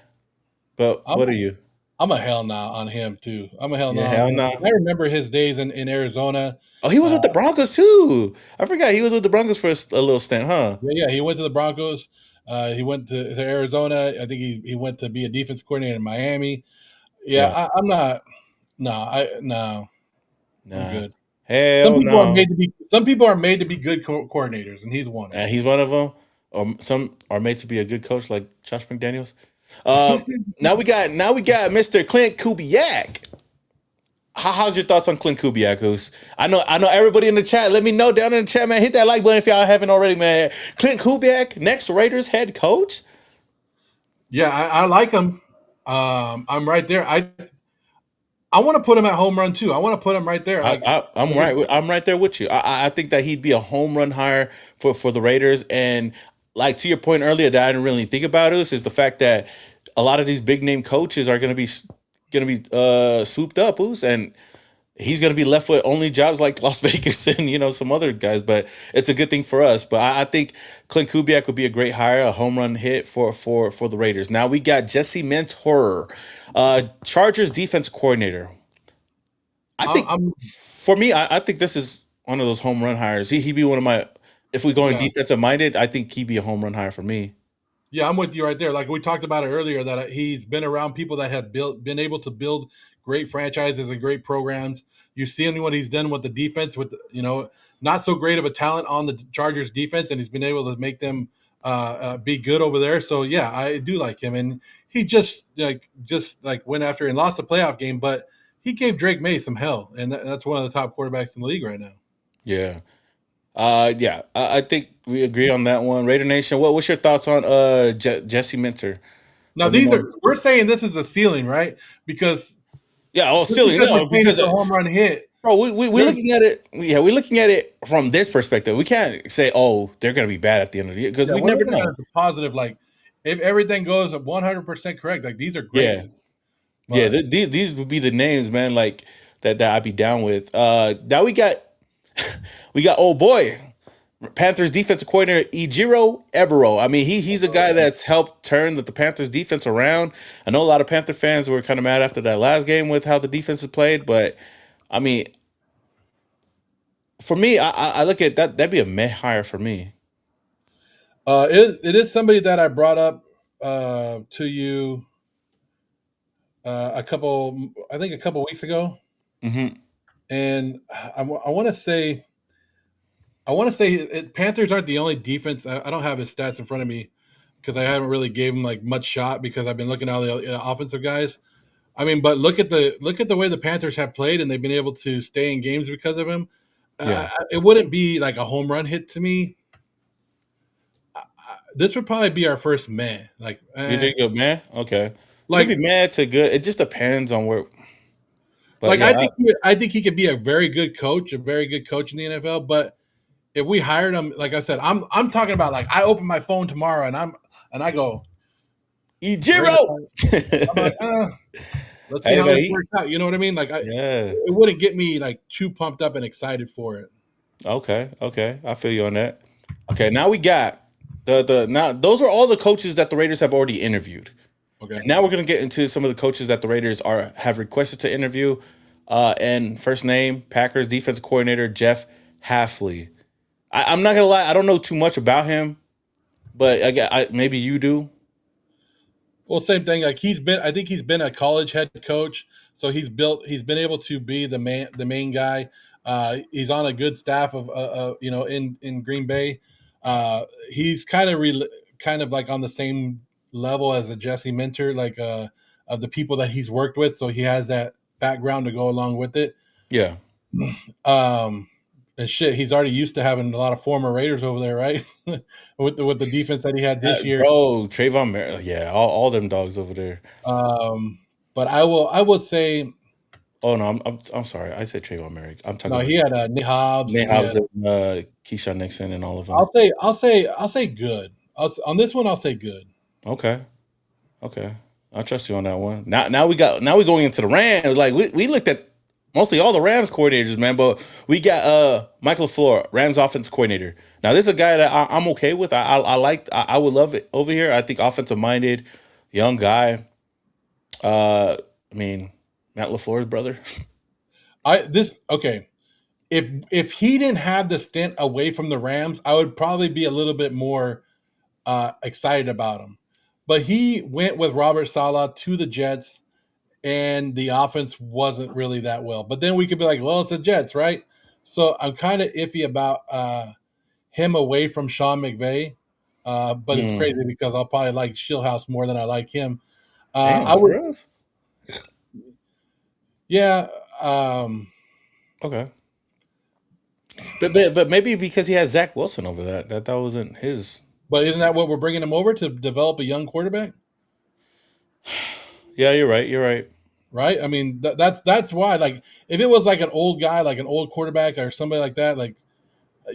But I'm what are you? I'm a hell no on him too. I'm a hell no Yeah, on hell him. no. I remember his days in Arizona. Oh, he was Uh, with the Broncos too. I forgot he was with the Broncos for a little stint, huh? yeah, he went to the Broncos. He went to Arizona. I think he went to be a defense coordinator in Miami. Yeah, Yeah. I'm not. No. I'm Nah. good. Hell no. Some people are made to be good coordinators, and he's one of And he's one of them. Or some are made to be a good coach, like Josh McDaniels. Um, them. now we got Mr. Clint Kubiak. How's your thoughts on Clint Kubiak? Who's I know everybody in the chat. Let me know down in the chat, man. Hit that like button if y'all haven't already, man. Clint Kubiak, next Raiders head coach. Yeah, I like him. I'm right there. I want to put him at home run too. I want to put him right there. I'm right. I'm right there with you. I think that he'd be a home run hire for the Raiders. And like to your point earlier, that I didn't really think about is the fact that a lot of these big name coaches are going to be souped up, and he's going to be left with only jobs like Las Vegas and some other guys. But it's a good thing for us. But I think Clint Kubiak would be a great hire, a home run hit for the Raiders. Now we got Jesse Mentor, Chargers defense coordinator. I think I'm for me, I think this is one of those home run hires. He'd be one of my. If we go in yeah. defensive minded, I think he'd be a home run hire for me. Yeah, I'm with you right there. Like we talked about it earlier, that he's been around people that have been able to build great franchises and great programs. You see what he's done with the defense, with not so great of a talent on the Chargers defense, and he's been able to make them be good over there. So yeah, I do like him, and he just went after and lost the playoff game, but he gave Drake May some hell, and that's one of the top quarterbacks in the league right now. Yeah, yeah. I think we agree on that one. Raider Nation, what's your thoughts on Jesse Minter? Now Let me these know. are we're saying this is a ceiling, right? Because Yeah, oh, just silly because no, McCain is because a home run hit, bro, we there's looking at it. Yeah, we're looking at it from this perspective. We can't say, oh, they're gonna be bad at the end of the year because yeah, we we're never looking at know. it as a positive. Like if everything goes 100% correct, like these are great. Yeah, yeah. But These would be the names, man. Like that I'd be down with. Now we got old boy. Panthers defensive coordinator Ejiro Evero. I mean, he's a guy that's helped turn the Panthers defense around. I know a lot of Panther fans were kind of mad after that last game with how the defense is played, but I mean, for me, I look at that. That'd be a meh hire for me. it is somebody that I brought up to you I think a couple weeks ago, Hmm. and I want to say Panthers aren't the only defense. I don't have his stats in front of me because I haven't really gave him like much shot because I've been looking at all the offensive guys. I mean, but look at the way the Panthers have played, and they've been able to stay in games because of him. Yeah, It wouldn't be like a home run hit to me. This would probably be our first man. you think of meh? Okay, it could be Like, meh to good. It just depends on where. But like yeah, I think he could be a very good coach, a very good coach in the NFL. But if we hired him, like I said, I'm talking about like I open my phone tomorrow and I go Raiders. Ejiro. I'm like, let's see Hey how man, this works out. You know what I mean? yeah. It wouldn't get me like too pumped up and excited for it. Okay, okay, I feel you on that. Okay, now we got the now those are all the coaches that the Raiders have already interviewed. Okay. Now we're gonna get into some of the coaches that the Raiders have requested to interview. And first name Packers defensive coordinator Jeff Hafley. I'm not gonna lie, I don't know too much about him, but maybe you do. Well, same thing. Like I think he's been a college head coach, so he's been able to be the main guy. He's on a good staff of, in Green Bay. He's kind of like on the same level as a Jesse Minter, like of the people that he's worked with. So he has that background to go along with it. Yeah, Um, and shit, he's already used to having a lot of former Raiders over there, right? With the defense that he had this year. bro, Trayvon, yeah, all them dogs over there. Um, but I will say Oh no, I'm sorry, I said Trayvon Merrick. I'm talking no. about He had Nick Hobbs. Nate He Hobbs had. and Keyshawn Nixon and all of them. I'll say good. On this one, I'll say good. Okay, okay, I trust you on that one. Now we're going into the Rams. Like we looked at mostly all the Rams coordinators, man. But we got Mike LaFleur, Rams offense coordinator. Now this is a guy that I'm okay with. I like. I would love it over here. I think offensive minded, young guy. I mean, Matt LaFleur's brother. Okay. If he didn't have the stint away from the Rams, I would probably be a little bit more excited about him. But he went with Robert Salah to the Jets, and the offense wasn't really that well. But then we could be like, well, it's the Jets, right? So I'm kind of iffy about him away from Sean McVay. But it's Mm. crazy because I'll probably like Shieldhouse more than I like him. Damn, I would, for us. yeah. Um, Okay, but maybe because he has Zach Wilson over that wasn't his. but isn't that what we're bringing him over to develop a young quarterback? Yeah, you're right. You're right. Right? I mean, that's why. Like, if it was like an old guy, like an old quarterback or somebody like that, like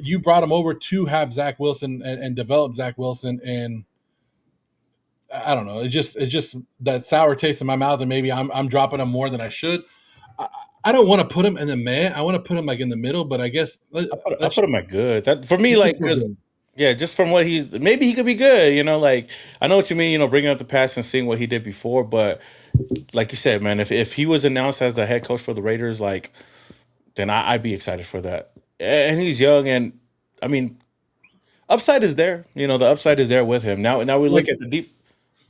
you brought him over to have Zach Wilson and develop Zach Wilson, and I don't know. It's just that sour taste in my mouth, and maybe I'm dropping him more than I should. I, I don't want to put him in the man. I want to put him like in the middle, but I guess I let's put him at good. That for me, let's like, just go just good. yeah, just from what he's maybe he could be good. Like I know what you mean. Bringing up the past and seeing what he did before, but like you said, man, if he was announced as the head coach for the Raiders, like, then I'd be excited for that. And he's young, and I mean, upside is there. The upside is there with him. Now we Like look at the deep.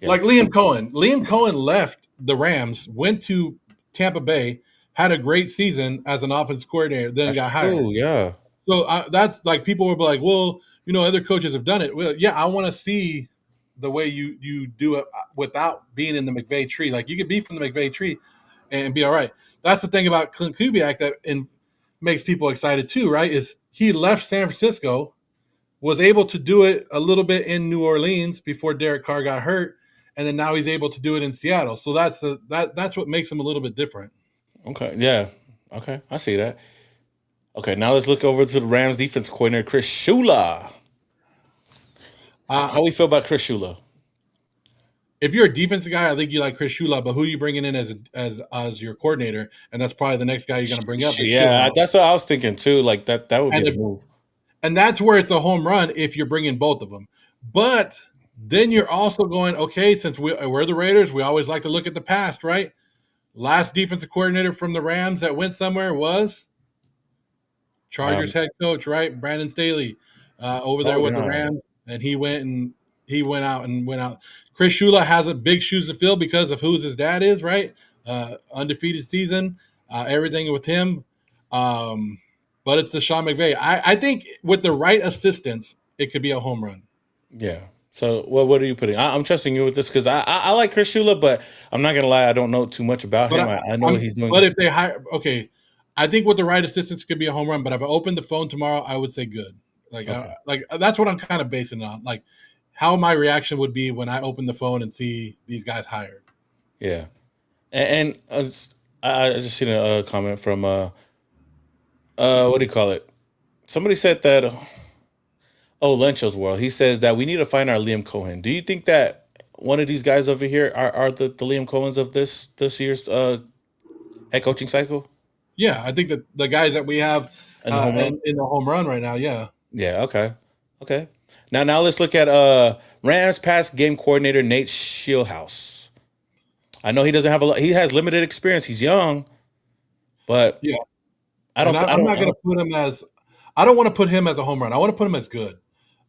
Yeah, like Liam Cohen. Liam Cohen left the Rams, went to Tampa Bay, had a great season as an offense coordinator, then that's got hired. true. Yeah, So that's like people will be like, well, other coaches have done it. Well, yeah, I want to see the way you do it without being in the McVay tree. Like you could be from the McVay tree and be all right. That's the thing about Clint Kubiak that makes people excited too, right? Is he left San Francisco, was able to do it a little bit in New Orleans before Derek Carr got hurt, and then now he's able to do it in Seattle. So that's what makes him a little bit different. okay, yeah, okay, I see that. Okay, now let's look over to the Rams defense coordinator Chris Shula. Uh, How we feel about Chris Shula? if you're a defensive guy, I think you like Chris Shula, but who are you bringing in as your coordinator? And that's probably the next guy you're going to bring up is Yeah, Shieldhouse. that's what I was thinking too. Like that would be And the if move. and that's where it's a home run if you're bringing both of them. But then you're also going, okay, since we're the Raiders, we always like to look at the past, right? Last defensive coordinator from the Rams that went somewhere was Chargers Um, head coach, right? Brandon Staley, over there oh with the yeah, Rams, and he went out and went out. Chris Shula has a big shoes to fill because of who his dad is, right? Undefeated season, everything with him. Um, but it's the Sean McVay. I think with the right assistance, it could be a home run. yeah. So what are you putting? I'm trusting you with this because I like Chris Shula, but I'm not gonna lie, I don't know too much about But him. I know what he's but doing. if they hire, okay, I think with the right assistance, it could be a home run. But if I opened the phone tomorrow, I would say good. Okay, Like that's what I'm kind of basing it on. Like how my reaction would be when I open the phone and see these guys hired. yeah. And I just seen a comment from what do you call it? Somebody said that Lencho's world. He says that we need to find our Liam Cohen. Do you think that one of these guys over here are the Liam Cohens of this year's head coaching cycle Yeah, I think that the guys that we have and the home run? in the home run right now, yeah, Yeah. Okay. Okay. Now let's look at Rams pass game coordinator Nate Shieldhouse. I know he doesn't have a lot. He has limited experience. He's young, but yeah. I And don't. I I'm don't. not I going to don't. put him as. I don't want to put him as a home run. I want to put him as good.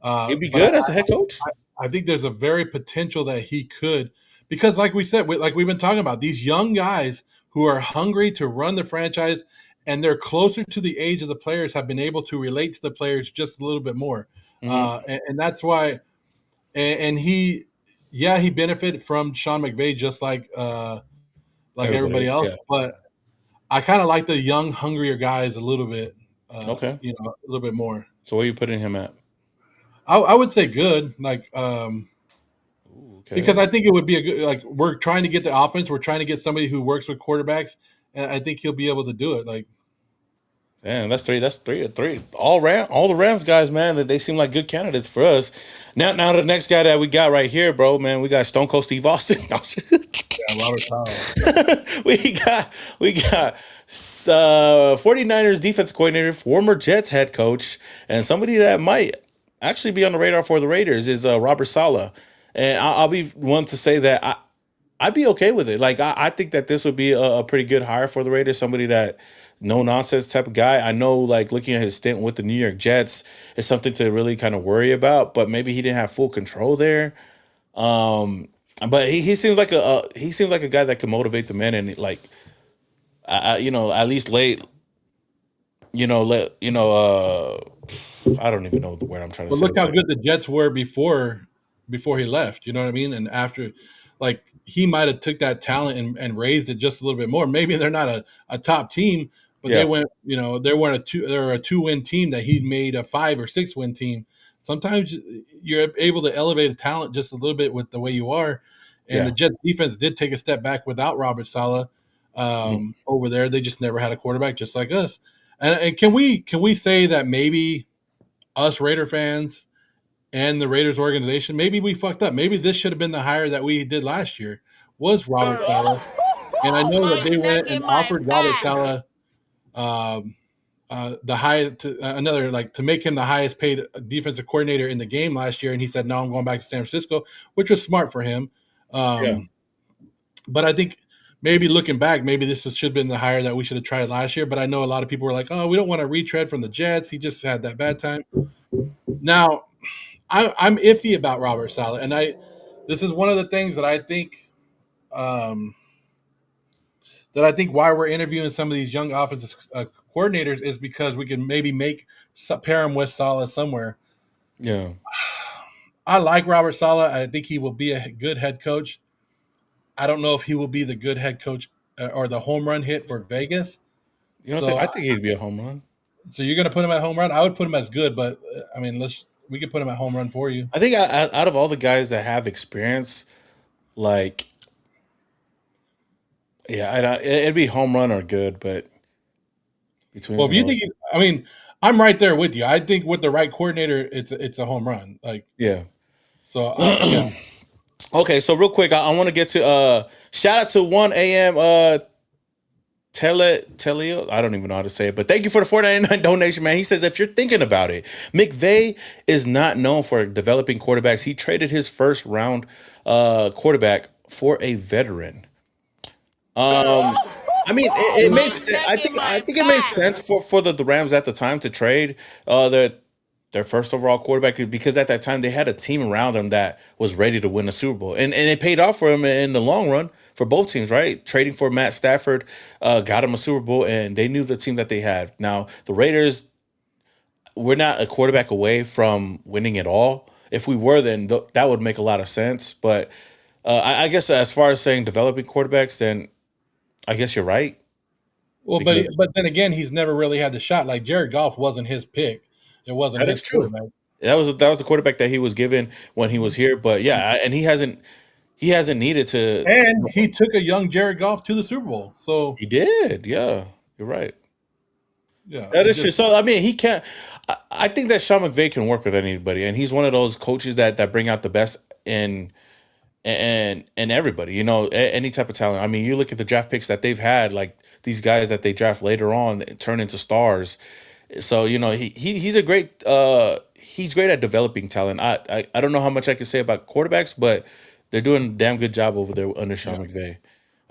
He'd be But good as a head coach. I think there's a very potential that he could, because like we said, like we've been talking about, these young guys who are hungry to run the franchise and they're closer to the age of the players have been able to relate to the players just a little bit more, Hmm. and that's why. And he, yeah, he benefited from Sean McVay just like Everybody everybody else. else, Yeah. but I kind of like the young, hungrier guys a little bit, Okay. a little bit more. So where are you putting him at? I would say good, like Ooh, because okay. I think it would be a good, like we're trying to get the offense. We're trying to get somebody who works with quarterbacks, and I think he'll be able to do it. Like, Damn, that's three. That's three. Three. All the Rams guys, man. That they seem like good candidates for us. Now the next guy that we got right here, bro, man, we got Stone Cold Steve Austin. yeah, Robert Sala. we got we got 49ers defense coordinator, former Jets head coach, and somebody that might actually be on the radar for the Raiders is Robert Saleh. And I'll be one to say that I'd be okay with it. Like I think that this would be a pretty good hire for the Raiders. Somebody that no nonsense type of guy. I know, like looking at his stint with the New York Jets is something to really kind of worry about. But maybe he didn't have full control there. Um, but he seems like he seems like a guy that can motivate the men and like at least late let I don't even know the word I'm trying to But say. look how But good the Jets were before he left. You know what I mean? And after, like he might have took that talent and raised it just a little bit more. Maybe they're not a top team, but they yeah, went. You know, they weren't they're a 2-win team that he made a 5 or 6 win team. Sometimes you're able to elevate a talent just a little bit with the way you are. And the yeah. Jets defense did take a step back without Robert Saleh Mhm. over there. They just never had a quarterback, just like us. And can we say that maybe us Raider fans and the Raiders organization, maybe we fucked up. Maybe this should have been the hire that we did last year was Robert Saleh. And I know that they went and offered Robert Saleh the high to another like to make him the highest paid defensive coordinator in the game last year, and he said no, I'm going back to San Francisco, which was smart for him. Yeah. But I think maybe looking back, maybe this should have been the hire that we should have tried last year. But I know a lot of people were like, oh, we don't want to retread from the Jets. He just had that bad time. Now I'm iffy about Robert Saleh, and this is one of the things um, that I think why we're interviewing some of these young offensive coordinators is because we can maybe pair him with Saleh somewhere. Yeah. I like Robert Saleh. I think he will be a good head coach. I don't know if he will be the good head coach or the home run hit for Vegas. You don't think? So, I think he'd be a home run. so you're going to put him at home run? I would put him as good, but I mean, we could put him at home run for you. I think out of all the guys that have experience, like yeah, it'd be home run or good, but Well, between if you think, those, I mean, I'm right there with you. I think with the right coordinator, it's a home run. Like yeah. so, yeah. Okay, so real quick, I want to get to shout out to 1 a.m. Teleo, I don't even know how to say it, but thank you for the 4.99 donation, man. He says if you're thinking about it, McVay is not known for developing quarterbacks. He traded his first round quarterback for a veteran. Um, I mean, it made sense. I think it made sense for the Rams at the time to trade their first overall quarterback because at that time they had a team around them that was ready to win a Super Bowl, and it paid off for him in the long run for both teams. Right, trading for Matt Stafford got him a Super Bowl, and they knew the team that they had. Now the Raiders, we're not a quarterback away from winning it all. If we were, then that would make a lot of sense. But I guess as far as saying developing quarterbacks, then I guess you're right Well, because but then again, he's never really had the shot. Like Jared Goff wasn't his pick. It wasn't that is his true. quarterback. That was the quarterback that he was given when he was here. But yeah, and he hasn't needed to. And he took a young Jared Goff to the Super Bowl. So He did. Yeah, you're right. yeah, That it is just true. So I mean, he can't. I think that Sean McVay can work with anybody, and he's one of those coaches that bring out the best in everybody. Any type of talent. I mean, you look at the draft picks that they've had, like these guys that they draft later on turn into stars. So he's a great he's great at developing talent. I don't know how much I can say about quarterbacks, but they're doing a damn good job over there under Sean yeah. McVay.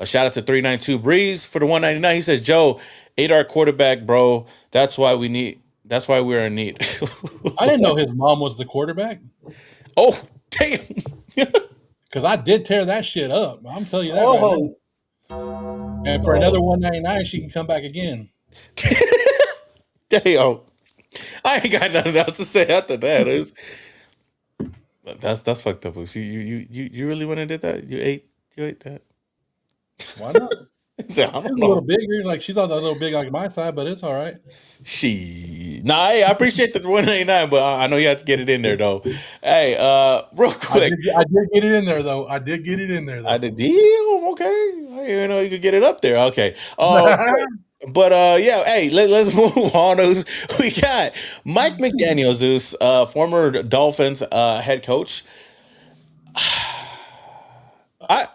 A shout out to 392 Breeze for the 199. He says, Joe, 8R quarterback, bro. That's why we're in need. I didn't know his mom was the quarterback Oh, damn. because I did tear that shit up. I'm telling you that right now. Oh, And for another 199, she can come back again. damn. I ain't got nothing else to say after that. That's fucked up. So you really went and did that? You ate that? Why not? He said, I She's don't a little know. bigger. Like she's on a little big like my side, but it's all right. Nah, hey, I appreciate the 189, but I know you have to get it in there though. Hey, real quick. I did get it in there though. I did get it in there I though. did deal. Okay. I didn't even know you could get it up there. Okay. But yeah, hey, let's move on. We got Mike McDaniel, Zeus, former Dolphins head coach. I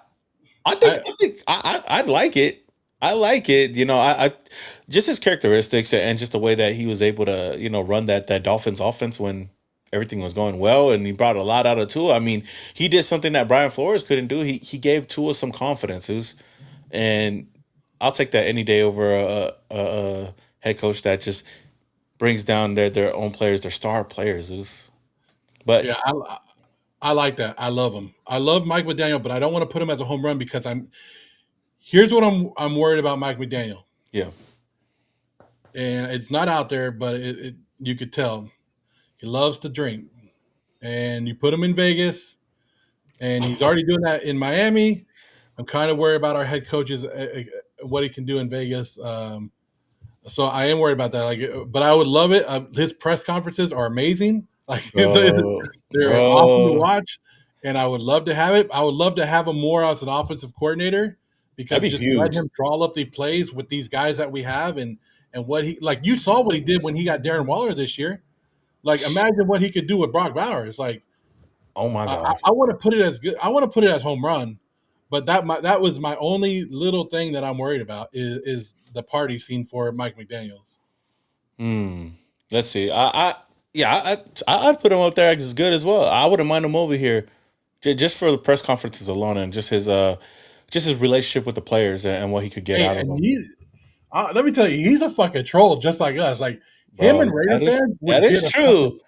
I think I, I'd like it. I like it. I just his characteristics and just the way that he was able to, run that Dolphins offense when everything was going well, and he brought a lot out of Tua. I mean, he did something that Brian Flores couldn't do. He gave Tua some confidences, and I'll take that any day over a head coach that just brings down their own players, their star players. Zeus. But Yeah, I like that. I love him. I love Mike McDaniel, but I don't want to put him as a home run because here's what I'm worried about Mike McDaniel. yeah, And it's not out there, but you could tell he loves to drink. And you put him in Vegas, and he's already doing that in Miami. I'm kind of worried about our head coaches, what he can do in Vegas. So I am worried about that. But I would love it. His press conferences are amazing. Like bro, they're awesome to bro, watch, and I would love to have it. I would love to have him more as an offensive coordinator that'd because be just let huge. him draw up the plays with these guys that we have, and what he like. You saw what he did when he got Darren Waller this year. Like imagine what he could do with Brock Bowers. Like Oh my I, gosh. I want to put it as good. I want to put it as home run, but that was my only little thing that I'm worried about is the party scene for Mike McDaniel's. Hmm. Let's see. Yeah, I'd put him up there as good as well. I wouldn't mind him over here, just for the press conferences alone and just his relationship with the players and what he could get Hey, out of and them, let me tell you, he's a fucking troll just like us. Like him and bro. Raider That is fans that would is get a fucking true.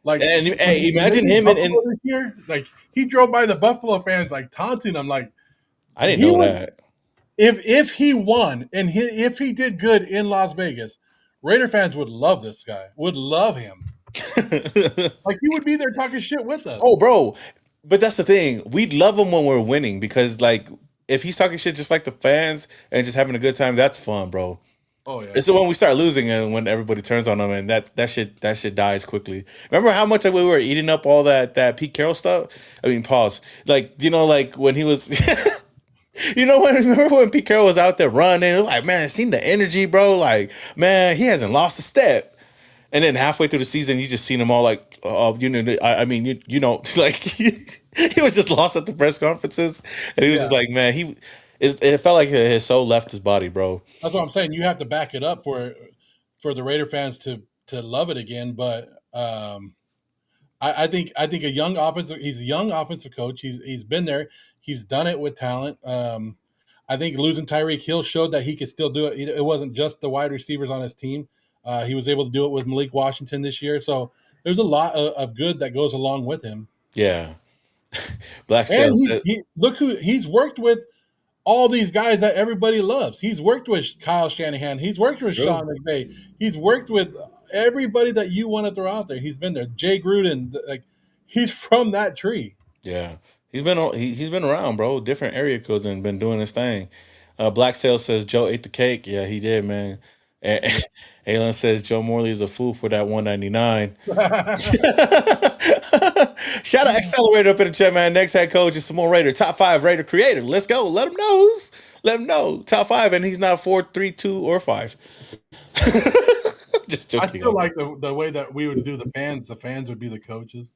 like And when hey, they imagine did him and Buffalo this year. Like he drove by the Buffalo fans like taunting them. Like I didn't he know would that. if he won and if he did good in Las Vegas, Raider fans would love this guy. Would love him. Like he would be there talking shit with us. Oh, bro. But that's the thing. We'd love him when we're winning because, like, if he's talking shit just like the fans and just having a good time, that's fun, bro. Oh yeah. It's when we start losing and when everybody turns on them and that shit dies quickly. Remember how much we were eating up all that Pete Carroll stuff? I mean, pause. Like like when he was, remember when Pete Carroll was out there running? It was like, man, I seen the energy, bro. Like, man, he hasn't lost a step. And then halfway through the season, you just seen him all like, I mean, like he was just lost at the press conferences, and he was just Yeah. like, man, it felt like his soul left his body, bro. That's what I'm saying. You have to back it up for the Raider fans to love it again. But I think he's a young offensive coach. He's been there. He's done it with talent. I think losing Tyreek Hill showed that he could still do it. It wasn't just the wide receivers on his team. He was able to do it with Malik Washington this year. So there's a lot of good that goes along with him. Yeah, Black And Sales said, look who he's worked with all these guys that everybody loves. He's worked with Kyle Shanahan. He's worked with true. Sean McVay. He's worked with everybody that you want to throw out there. He's been there. Jay Gruden, like he's from that tree. Yeah, he's been around, bro. Different area codes and been doing his thing. Black Sales says Joe ate the cake. Yeah, he did, man. And Alan says Joe Morley is a fool for that 199. Shout out Accelerator up in the chat, man. Next head coach is Simone Raider, top 5 Raider creator. Let's go. Let him know. Top 5, and he's not 4, 3, 2, or 5. Just I joking. still like the way that we would do the fans. The fans would be the coaches.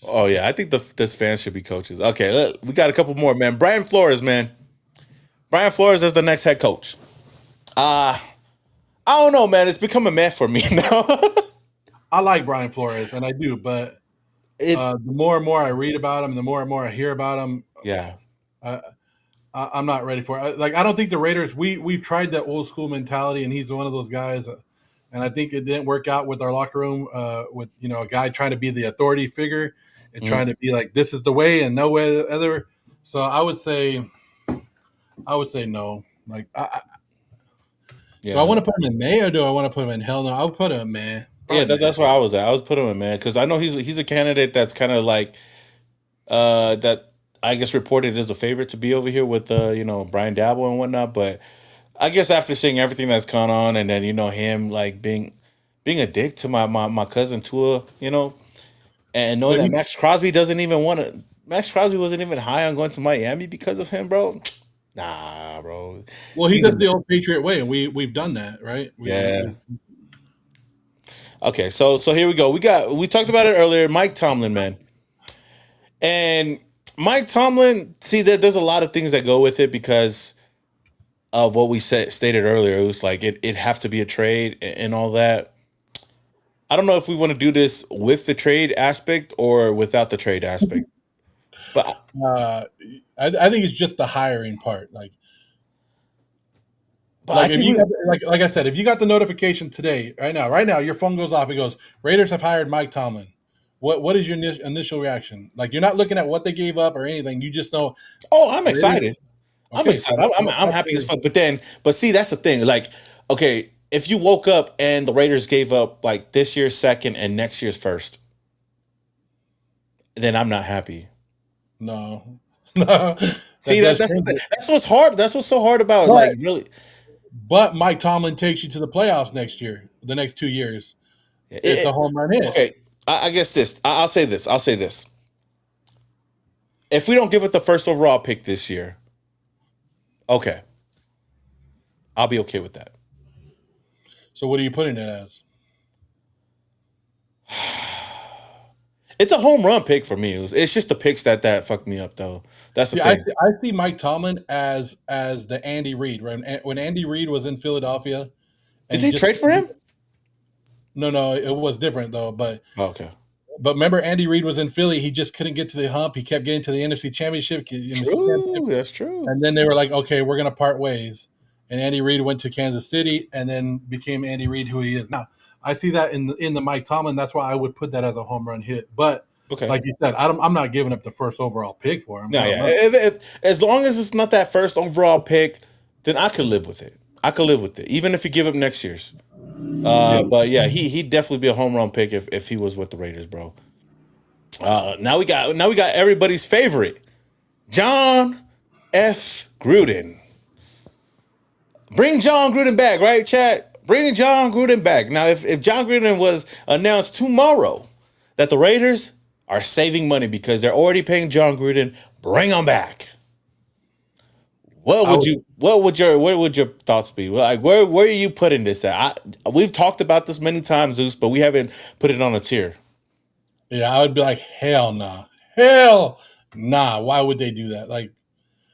Oh yeah, I think this fans should be coaches. Okay, we got a couple more, man. Brian Flores, man. Brian Flores is the next head coach. Uh I don't know, man. It's become a meh for me now. I like Brian Flores, and I do, but it the more and more I read about him, the more and more I hear about him, Yeah. I, I'm not ready for it. Like I don't think the Raiders. We've tried that old school mentality, and he's one of those guys. And I think it didn't work out with our locker room. With a guy trying to be the authority figure and Mhm. trying to be like this is the way and no way other. So I would say no. Like do I Yeah. want to put him in May or do I want to put him in hell no? I would put him in May. Yeah, Probably May. that's where I was at. I was putting him, man, because I know he's a candidate that's kind of like that I guess reported as a favorite to be over here with Brian Dabble and whatnot. But I guess after seeing everything that's gone on and then him like being a dick to my cousin Tua, and knowing But that Max Crosby wasn't even high on going to Miami because of him, bro. Nah, bro. he He's a does the old Patriot way, and we've done that, right? Yeah. Okay, so here we go. We talked about it earlier. Mike Tomlin, man, and Mike Tomlin. See, there's a lot of things that go with it because of what we stated earlier. It was like it have to be a trade and all that. I don't know if we want to do this with the trade aspect or without the trade aspect. But Uh, I think it's just the hiring part. I Like if think you we. got like I said, if you got the notification today, right now, your phone goes off. It goes, Raiders have hired Mike Tomlin. What is your initial reaction? Like you're not looking at what they gave up or anything. You just know Oh, I'm Raiders. excited. I'm Okay, so excited. I'm that's happy as your, fuck. But see, that's the thing. Like, okay, if you woke up and the Raiders gave up like this year's second and next year's first, then I'm not happy. no, no, See that that does change it. that's what's hard. That's what's so hard about But like really. but Mike Tomlin takes you to the playoffs next year, the next 2 years. It's a home run hit. Okay, I guess this. I'll say this. I'll say this. If we don't give it the first overall pick this year, okay, I'll be okay with that. So what are you putting it as? It's a home run pick for me. It's just the picks that fucked me up though. That's the See, thing. I see Mike Tomlin as the Andy Reid, right? When Andy Reid was in Philadelphia, Did and he they just trade for him? no, it was different though. Oh, okay. But remember, Andy Reid was in Philly. He just couldn't get to the hump. He kept getting to the True. That's true. and then they were like, "Okay, we're gonna part ways." And Andy Reid went to Kansas City, and then became Andy Reid, who he is now. I see that in the Mike Tomlin. That's why I would put that as a home run hit. But Okay. like you said, I'm not giving up the first overall pick for him. No, Hell yeah. no. As long as it's not that first overall pick, then I could live with it. I could live with it, even if you give up next year's. Yeah. But yeah, he'd definitely be a home run pick if he was with the Raiders, bro. Now we got everybody's favorite, John F. Gruden. Bring John Gruden back, right, chat? Bring John Gruden back. Now, if John Gruden was announced tomorrow that the Raiders are saving money because they're already paying John Gruden, bring him back. What would your thoughts be? Like where are you putting this at? We've talked about this many times, Zeus, but we haven't put it on a tier. Yeah, I would be like, hell nah. Hell nah. Why would they do that? Like,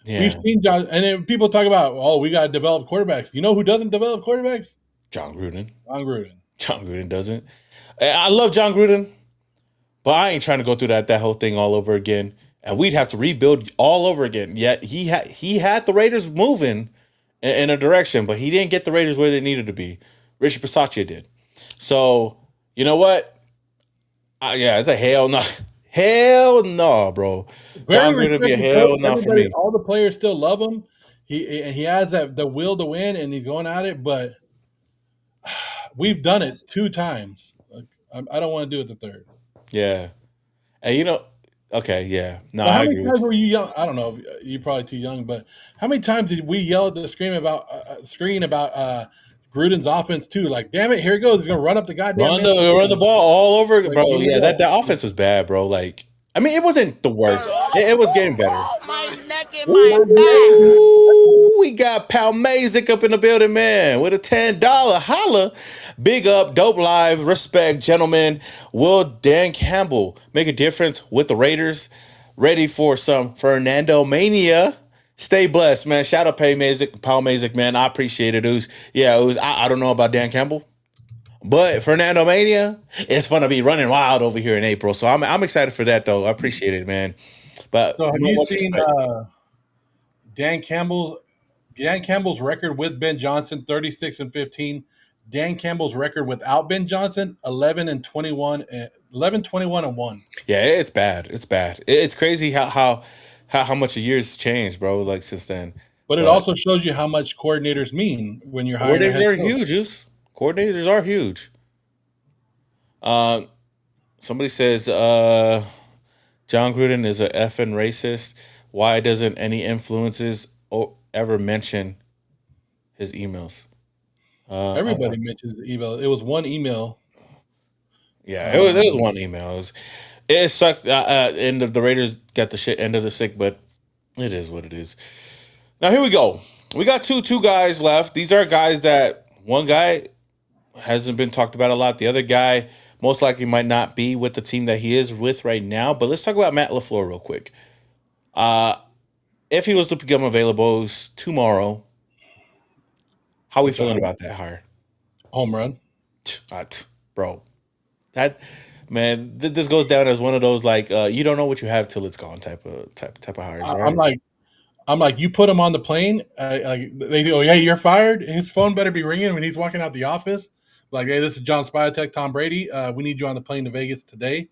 we've Yeah, seen John, and then people talk about, oh, we got to develop quarterbacks. You know who doesn't develop quarterbacks? John Gruden. John Gruden. John Gruden doesn't. I love John Gruden, but I ain't trying to go through that whole thing all over again. And we'd have to rebuild all over again. Yet he had the Raiders moving in a direction, but he didn't get the Raiders where they needed to be. Richard Bisaccia did. So you know what? Yeah, it's a hell no. Hell no, bro. Very John Gruden be a respected hell coach. no for Everybody, me. all the players still love him. He has that the will to win, and he's going at it. But we've done it 2 times. Like, I don't want to do it the third. Yeah. And okay, yeah. No, Well, I how many agree with times were you young? I don't know. If you're probably too young, but how many times did we yell at the screen about Gruden's offense too? Like, damn it, here he goes. He's gonna run up the you. goddamn Run middle. the run the ball all over, Like, bro. here we Yeah, that go. that offense was bad, bro. Like, I mean, it wasn't the worst. It was getting better. My neck and my back. Ooh, we got Palmazic up in the building, man, with a $10 holla. Big up, dope live, respect, gentlemen. Will Dan Campbell make a difference with the Raiders? Ready for some Fernando mania? Stay blessed, man. Shout out Palmazic, man. I appreciate it. I don't know about Dan Campbell, but Fernando mania, it's gonna be running wild over here in April. So I'm excited for that, though. I appreciate it, man. But So, have you much seen respect. Dan Campbell? Dan Campbell's record with Ben Johnson, 36-15. Dan Campbell's record without Ben Johnson, 11 21 and 1. Yeah, it's bad. It's bad. It's crazy how much a year's changed, bro. Like since then. But it But also shows you how much coordinators mean when you're hiring a coordinators head are coach. huge. Coordinators are huge. Uh, somebody says John Gruden is a effing racist. Why doesn't any influences ever mention his emails? Everybody mentions the email. It was one email. Yeah, it was one email. It sucked. And the Raiders got the shit end of the stick, but it is what it is. Now here we go. We got two guys left. These are guys that one guy hasn't been talked about a lot. The other guy most likely might not be with the team that he is with right now. But let's talk about Matt LaFleur real quick. If he was to become available tomorrow, How we feeling about that hire? Home run. Bro, that man, this goes down as one of those like you don't know what you have till it's gone type of hires, I'm right? like, you put him on the plane. They go, yeah, you're fired. His phone better be ringing when he's walking out the office. Like, hey, this is John Spyatek, Tom Brady. We need you on the plane to Vegas today,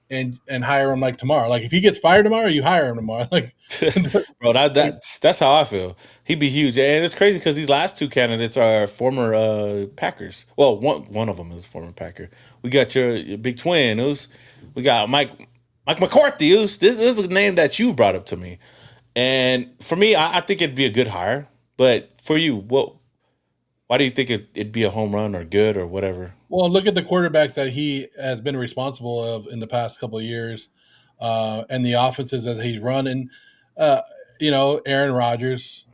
and hire him like tomorrow. Like, if he gets fired tomorrow, you hire him tomorrow. Like, Bro, that's how I feel. He'd be huge, and it's crazy because these last two candidates are former Packers. Well, one of them is former Packer. We got your big twin, we got Mike McCarthy. This is a name that you brought up to me, and for me, I think it'd be a good hire. But for you, why do you think it'd be a home run or good or whatever? well, look at the quarterbacks that he has been responsible of in the past couple of years, and the offenses that he's run. And Aaron Rodgers,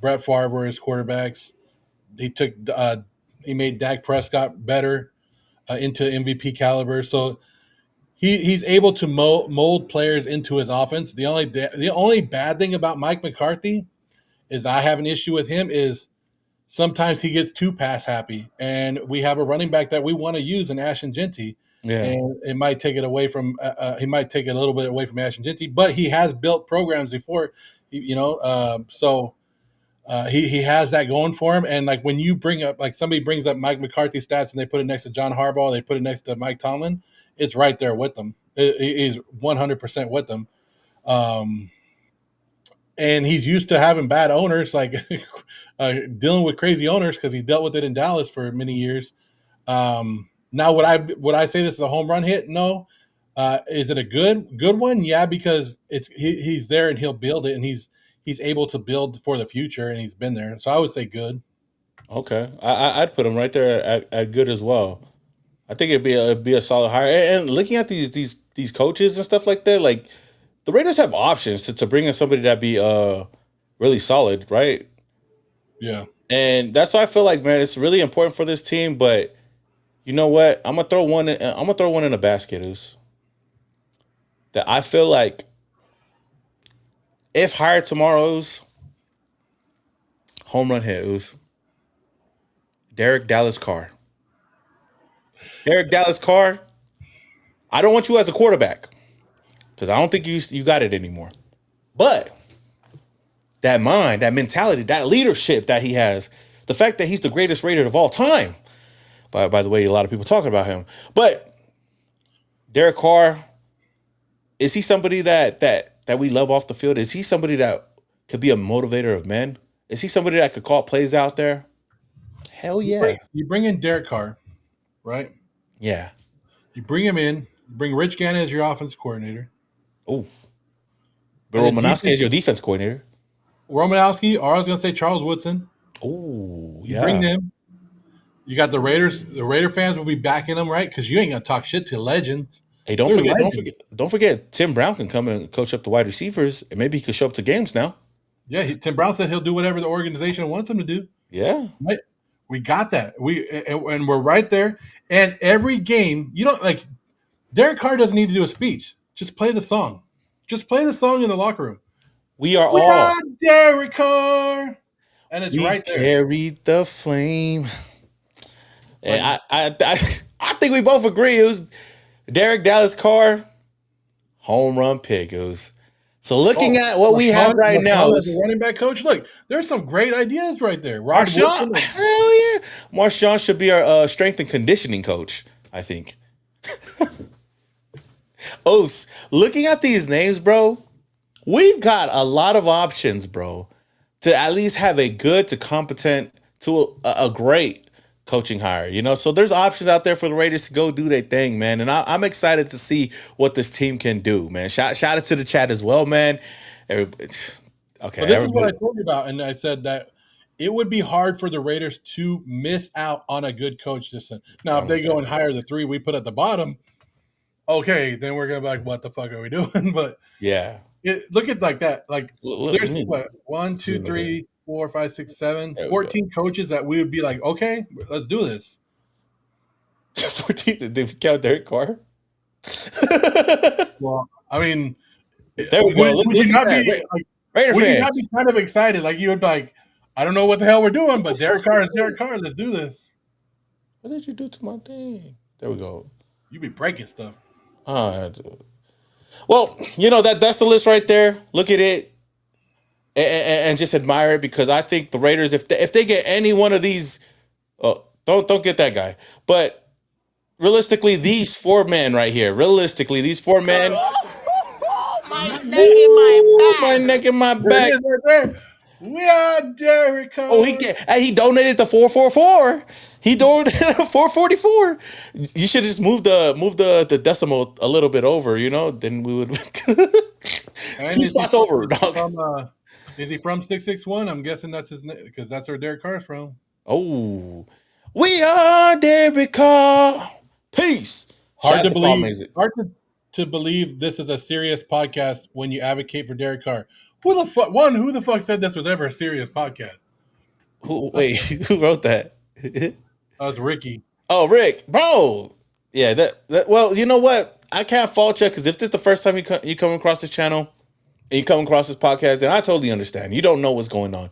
Brett Favre were his quarterbacks. He made Dak Prescott better into MVP caliber. So he's able to mold players into his offense. The only bad thing about Mike McCarthy is I have an issue with him is sometimes he gets too pass happy, and we have a running back that we want to use in Ashton Genty, Yeah. and it might take it away from he might take it a little bit away from Ashton Genty, but he has built programs before, so he has that going for him. And like when you bring up like somebody brings up Mike McCarthy stats and they put it next to John Harbaugh, they put it next to Mike Tomlin, it's right there with them. He's 100% with them. Um, and he's used to having bad owners, like dealing with crazy owners because he dealt with it in Dallas for many years. Now, would I say this is a home run hit? No. Is it a good one? Yeah, because he's there and he'll build it, and he's able to build for the future, and he's been there. So I would say good. Okay, I'd put him right there at good as well. I think it'd be a solid hire. And looking at these coaches and stuff like that, like the Raiders have options to bring in somebody that be really solid, right? Yeah. And that's why I feel like, man, it's really important for this team. But you know what? I'm gonna throw one. I'm gonna throw one in the basket. That I feel like if hired tomorrow's home run hit, Derek Dallas Carr. Derek Dallas Carr. I don't want you as a quarterback because I don't think you got it anymore. But that mind, that mentality, that leadership that he has, the fact that he's the greatest Raider of all time. By the way, a lot of people talking about him. But Derek Carr, is he somebody that we love off the field? Is he somebody that could be a motivator of men? Is he somebody that could call plays out there? Hell yeah. You bring in Derek Carr, right? Yeah. You bring him in. You bring Rich Gannon as your offense coordinator. Oh. But Romanowski is your defense coordinator. Romanowski, or I was going to say Charles Woodson. Oh, You yeah. bring them. You got the Raiders. The Raider fans will be backing them, right? Because you ain't going to talk shit to legends. Hey, don't forget. Tim Brown can come and coach up the wide receivers, and maybe he could show up to games now. Yeah, Tim Brown said he'll do whatever the organization wants him to do. Yeah, right. We got that. And we're right there. And every game, you don't like. Derek Carr doesn't need to do a speech. Just play the song. Just play the song in the locker room. We are Derek Carr, and it's right there. Carried the flame. And I think we both agree it was Derek Dallas Carr, home run pick. So looking at what we have right now as a running back coach, look, there's some great ideas right there. Marshawn, hell yeah, Marshawn should be our strength and conditioning coach. I think. Looking at these names, bro, we've got a lot of options, bro, to at least have a good to competent to a great coaching hire, so there's options out there for the Raiders to go do their thing, man, and I'm excited to see what this team can do, man. Shout out to the chat as well, man. Okay, this is what I told you about, and I said that it would be hard for the Raiders to miss out on a good coach this time. Now, if they go and hire the three we put at the bottom, okay, then we're gonna be like, what the fuck are we doing? But yeah, look at like that. Like there's what 1, 2, 3, 4, 5, 6, 7, 14 coaches that we would be like, okay, let's do this. 14? Did they count Derek Carr? Well, I mean, there we go. Would you not be kind of excited? Like you would like, I don't know what the hell we're doing, but Derek Carr is Derek Carr. Let's do this. What did you do to my thing? There we go. You be breaking stuff. Well, that's the list right there. Look at it and just admire it, because I think the Raiders, if they get any one of these, don't get that guy. But realistically, these four men right here. My neck in my back. My neck in my There back. it is right there. We are Derek Carr. Oh, he donated the 444. He donated 444. You should just move the decimal a little bit over, then we would two spots over, dog. Is he from 661? I'm guessing that's his name, because that's where Derek Carr's from. Oh, we are Derek Carr. Peace. Hard to believe this is a serious podcast when you advocate for Derek Carr. Who the fuck said this was ever a serious podcast? Who wrote that? That was Ricky. Oh, Rick, bro. Yeah, that. Well, you know what? I can't fault you, because if this is the first time you come across this channel and you come across this podcast, then I totally understand. You don't know what's going on,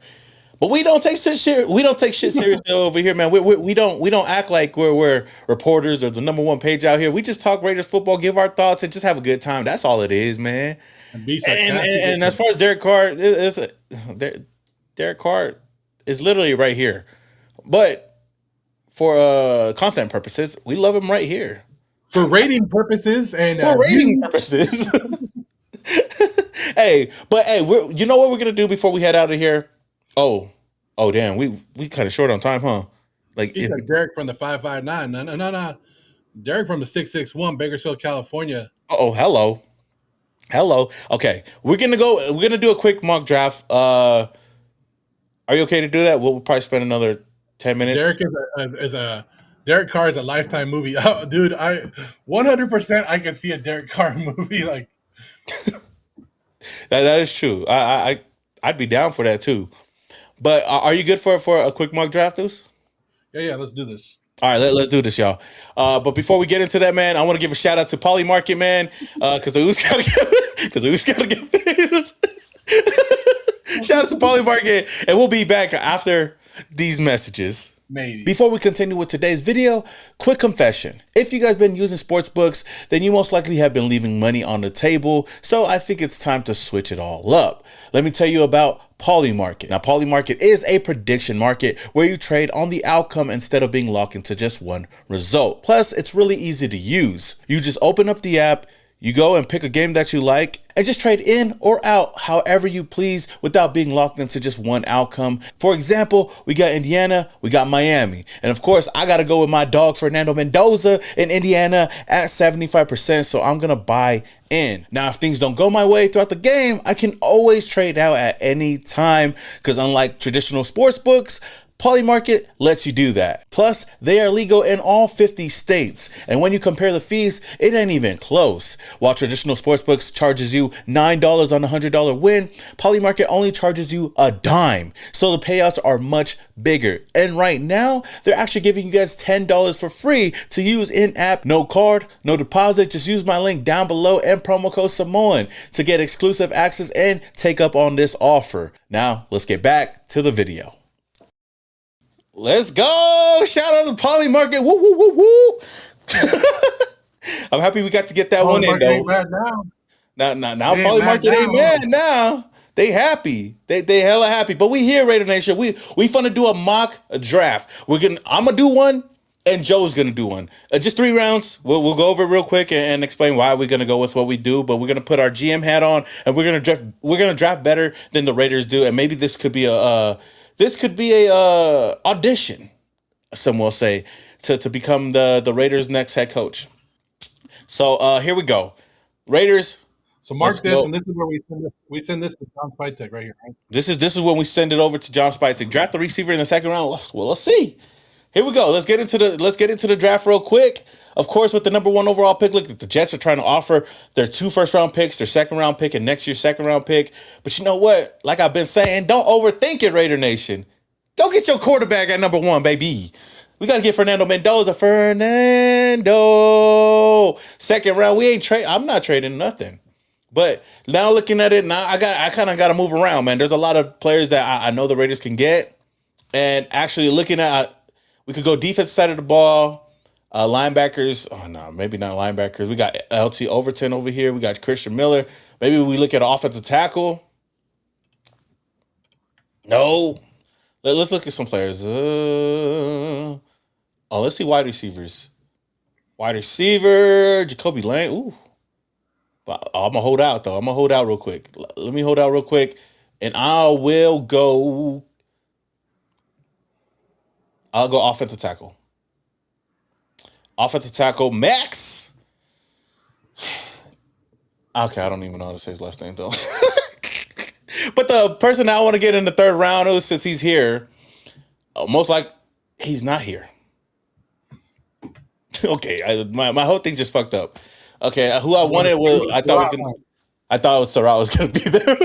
but we don't take shit. We don't take shit seriously over here, man. We don't act like we're reporters or the number one page out here. We just talk Raiders football, give our thoughts, and just have a good time. That's all it is, man. And as far as Derek Carr, Derek Carr is literally right here, but for content purposes, we love him right here. For rating purposes and purposes. Hey, you know what we're gonna do before we head out of here? Oh, damn, we kind of short on time, huh? Like, he's like Derek from the 559. No. Derek from the 661, Bakersfield, California. Oh, hello. Okay, we're gonna do a quick mock draft. Are you okay to do that? We'll probably spend another 10 minutes. Derek Carr is a Lifetime movie. Oh, dude, 100% I can see a Derek Carr movie. Like that is true. I'd be down for that too. But are you good for a quick mock draft, dudes? Yeah, let's do this. All right, let's do this, y'all. But before we get into that, man, I want to give a shout out to Polymarket, man, because we gotta get famous. Shout out to Polymarket, and we'll be back after these messages. Maybe. Before we continue with today's video, quick confession. If you guys been using sports books, then you most likely have been leaving money on the table. So I think it's time to switch it all up. Let me tell you about Polymarket. Now, Polymarket is a prediction market where you trade on the outcome instead of being locked into just one result. Plus, it's really easy to use. You just open up the app, you go and pick a game that you like and just trade in or out however you please without being locked into just one outcome. For example, we got Indiana, we got Miami. And of course, I got to go with my dog, Fernando Mendoza in Indiana at 75%. So I'm going to buy in. Now, if things don't go my way throughout the game, I can always trade out at any time, because unlike traditional sports books, Polymarket lets you do that. Plus, they are legal in all 50 states. And when you compare the fees, it ain't even close. While traditional sportsbooks charges you $9 on a $100 win, Polymarket only charges you a dime. So the payouts are much bigger. And right now, they're actually giving you guys $10 for free to use in-app. No card, no deposit. Just use my link down below and promo code SAMOAN to get exclusive access and take up on this offer. Now, let's get back to the video. Let's go! Shout out to Polymarket! Woo woo woo woo! I'm happy we got to get that one in though. Now Polymarket ain't mad now. They happy. They hella happy. But we here, Raider Nation. We finna do a mock draft. I'm gonna do one, and Joe's gonna do one. Just 3 rounds. We'll go over it real quick and explain why we're gonna go with what we do. But we're gonna put our GM hat on, and we're gonna draft better than the Raiders do. And maybe this could be a audition, some will say, to become the Raiders' next head coach. So here we go, Raiders. So mark this, and this is where we send this to John Spytek right here. Right? This is when we send it over to John Spytek. Draft the receiver in the second round. Well, let's see. Here we go. Let's get into the draft real quick. Of course, with the number 1 overall pick, look, the Jets are trying to offer their 2 first-round picks, their second-round pick, and next year's second-round pick. But you know what? Like I've been saying, don't overthink it, Raider Nation. Go get your quarterback at number 1, baby. We got to get Fernando Mendoza. Second round, I'm not trading nothing. But now looking at it, now I kind of got to move around, man. There's a lot of players that I know the Raiders can get. And actually looking at, we could go defense side of the ball, linebackers. Oh no, maybe not linebackers. We got LT Overton over here. We got Christian Miller. Maybe we look at an offensive tackle. No. Let's look at some players. Let's see wide receivers. Wide receiver, Jacoby Lang. Ooh. But I'm gonna hold out though. I'm gonna hold out real quick. Let me hold out real quick, and I will go. I'll go offensive tackle. Offensive tackle, Max. Okay, I don't even know how to say his last name though. But the person I want to get in the third round, since he's here, most like he's not here. Okay, my whole thing just fucked up. Okay, who I wanted was I thought Salah was gonna be there.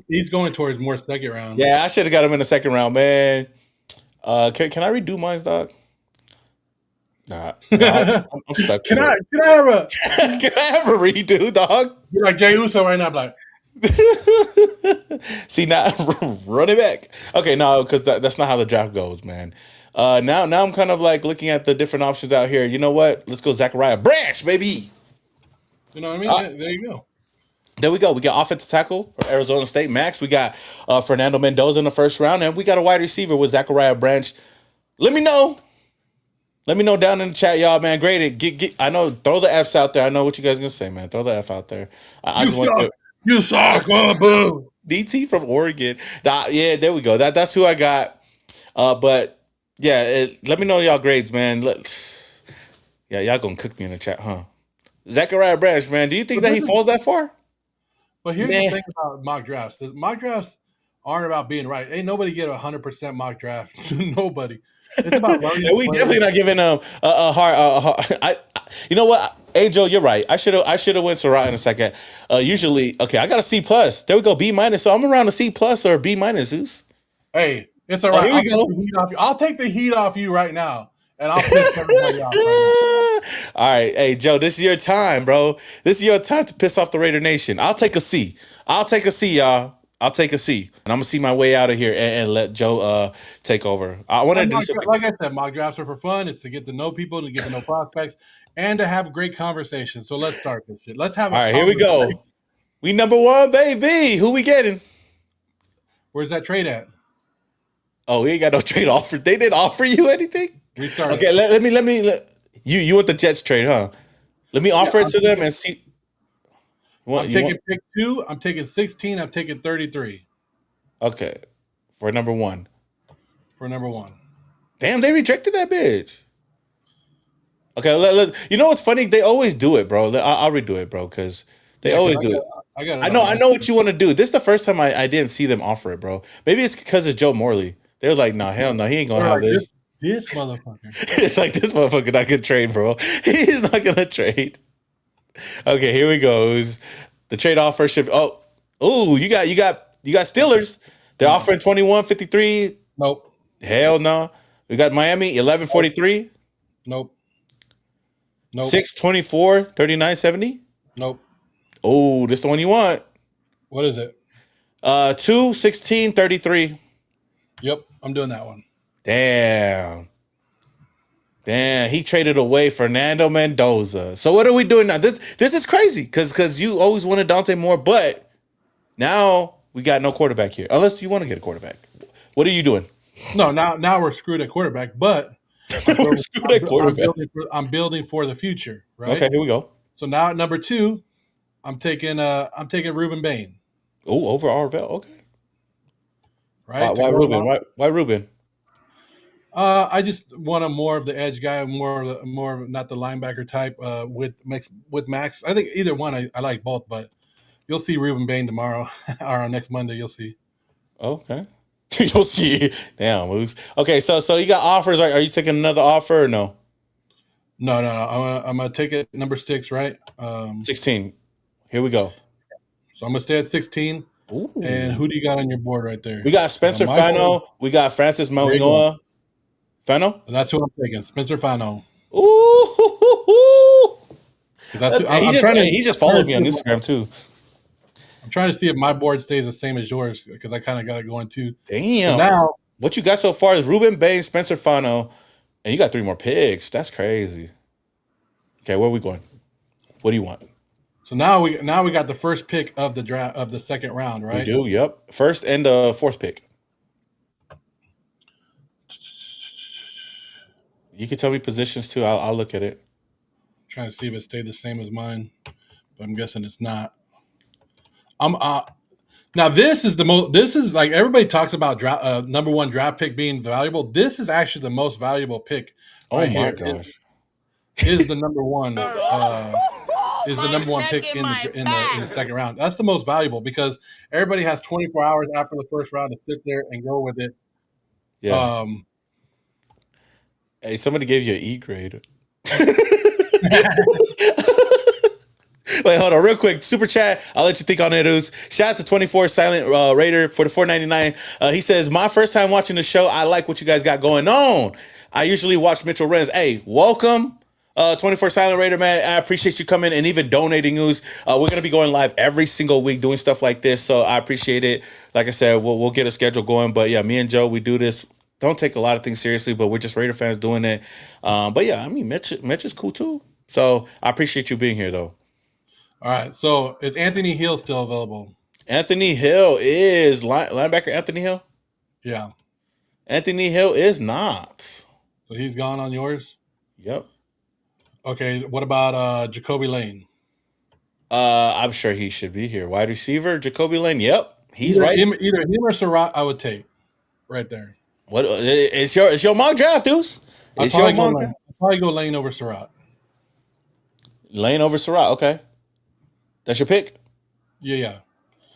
He's going towards more second round. Yeah, I should have got him in the second round, man. Can I redo mine, dog? Nah, I'm stuck. Can I have a can I have a redo, dog? You're like Jay Uso right now, I'm like. See now, run it back. Okay, no, because that's not how the draft goes, man. Now I'm kind of like looking at the different options out here. You know what? Let's go Zachariah Branch, baby. You know what I mean? There you go. There we go. We got offensive tackle from Arizona State, Max. We got Fernando Mendoza in the first round, and we got a wide receiver with Zachariah Branch. Let me know. Let me know down in the chat, y'all, man. Grade it. Get. I know. Throw the Fs out there. I know what you guys are gonna say, man. Throw the F out there. You suck. Oh, boo. DT from Oregon. Yeah, there we go. That's who I got. But yeah, let me know y'all grades, man. Yeah, y'all gonna cook me in the chat, huh? Zachariah Branch, man. Do you think that he falls that far? But here's the thing about mock drafts. The mock drafts aren't about being right. Ain't nobody get a 100% mock draft. Nobody. It's about learning. And we definitely not giving a hard. You know what? Hey Joe, you're right. I should have went Salah in a second. Usually, okay, I got a C plus. There we go, B minus. So I'm around a C plus or B minus. Zeus. Hey, it's all right. I'll take the heat off you right now, and I'll piss everybody off right now. All right, hey Joe, this is your time, bro. This is your time to piss off the Raider Nation. I'll take a C. I'll take a C, y'all. I'll take a C, and I'm gonna see my way out of here and let Joe take over. I want to do something. Like I said, mock drafts are for fun. It's to get to know people, to get to know prospects, and to have great conversations. So let's start this shit. Let's have. All right, here we go. We number one, baby. Who we getting? Where's that trade at? Oh, we ain't got no trade offer. They didn't offer you anything. Restart. Okay, let me. You want the Jets trade, huh? Let me offer it to them and see. I'm taking pick 2. I'm taking 16. I'm taking 33. Okay, for number 1. For number 1. Damn, they rejected that bitch. Okay, you know what's funny? They always do it, bro. I'll redo it, bro, because they always do it. I know what you want to do. This is the first time I didn't see them offer it, bro. Maybe it's because it's Joe Morley. They were like, nah, hell no, he ain't gonna have this. This motherfucker. It's like this motherfucker not gonna trade, bro. He's not gonna trade. Okay, here we go. The trade offer should. Oh, you got Steelers. They're offering 21.53. Nope. Hell no. We got Miami 11.43. Nope. 6.24, 39.70. Nope. Oh, this the one you want. What is it? 2.16.33. Yep, I'm doing that one. Damn, he traded away Fernando Mendoza. So what are we doing now? This is crazy because you always wanted Dante Moore, but now we got no quarterback here. Unless you want to get a quarterback. What are you doing? No, now we're screwed at quarterback, but I'm building for the future, right? Okay, here we go. So now at number 2, I'm taking Ruben Bain. Oh, over Arvell. Okay. Right? Why Ruben? Why Ruben? I just want more of the edge guy, more of not the linebacker type. With Max, I think either one. I like both, but you'll see Ruben Bain tomorrow or next Monday. You'll see. Okay, you'll see. Damn, Moose. Okay, so you got offers. Are you taking another offer or no? No. I'm gonna take it number 6, right? 16. Here we go. So I'm gonna stay at 16. Ooh. And who do you got on your board right there? We got Spencer Fano. We got Francis Mauigoa. Fano? That's who I'm taking. Spencer Fano. Ooh. He just followed me on Instagram too. I'm trying to see if my board stays the same as yours because I kind of got it going too. Damn. So what you got so far is Ruben Bain, Spencer Fano, and you got 3 more picks. That's crazy. Okay, where are we going? What do you want? So now we got the first pick of the draft of the second round, right? We do, yep. First and 4th pick. You can tell me positions too. I'll look at it. Trying to see if it stayed the same as mine, but I'm guessing it's not. Now this is the most. This is like everybody talks about draft, number 1 draft pick being valuable. This is actually the most valuable pick. Oh Right my here gosh! is the number one. Is the number 1 pick in the second round. That's the most valuable because everybody has 24 hours after the first round to sit there and go with it. Yeah. Hey, somebody gave you an E grade. Wait, hold on, real quick. Super chat. I'll let you think on it. Shout out to 24 Silent Raider for the $4.99. He says, "My first time watching the show. I like what you guys got going on. I usually watch Mitchell Renz. Hey, welcome." 24 Silent Raider, man. I appreciate you coming and even donating news. We're going to be going live every single week doing stuff like this. So I appreciate it. Like I said, we'll get a schedule going. But yeah, me and Joe, we do this. Don't take a lot of things seriously, but we're just Raider fans doing it. But yeah, I mean, Mitch is cool too. So I appreciate you being here though. All right. So is Anthony Hill still available? Anthony Hill is linebacker. Anthony Hill? Yeah. Anthony Hill is not. So he's gone on yours? Yep. Okay. What about Jacoby Lane? I'm sure he should be here. Wide receiver, Jacoby Lane. Yep. He's either right. Either him or Surratt, I would take right there. What it's your mock draft, dudes? It's your mock draft. I'll probably go Lane over Surratt. Lane over Surratt. Okay. That's your pick? Yeah.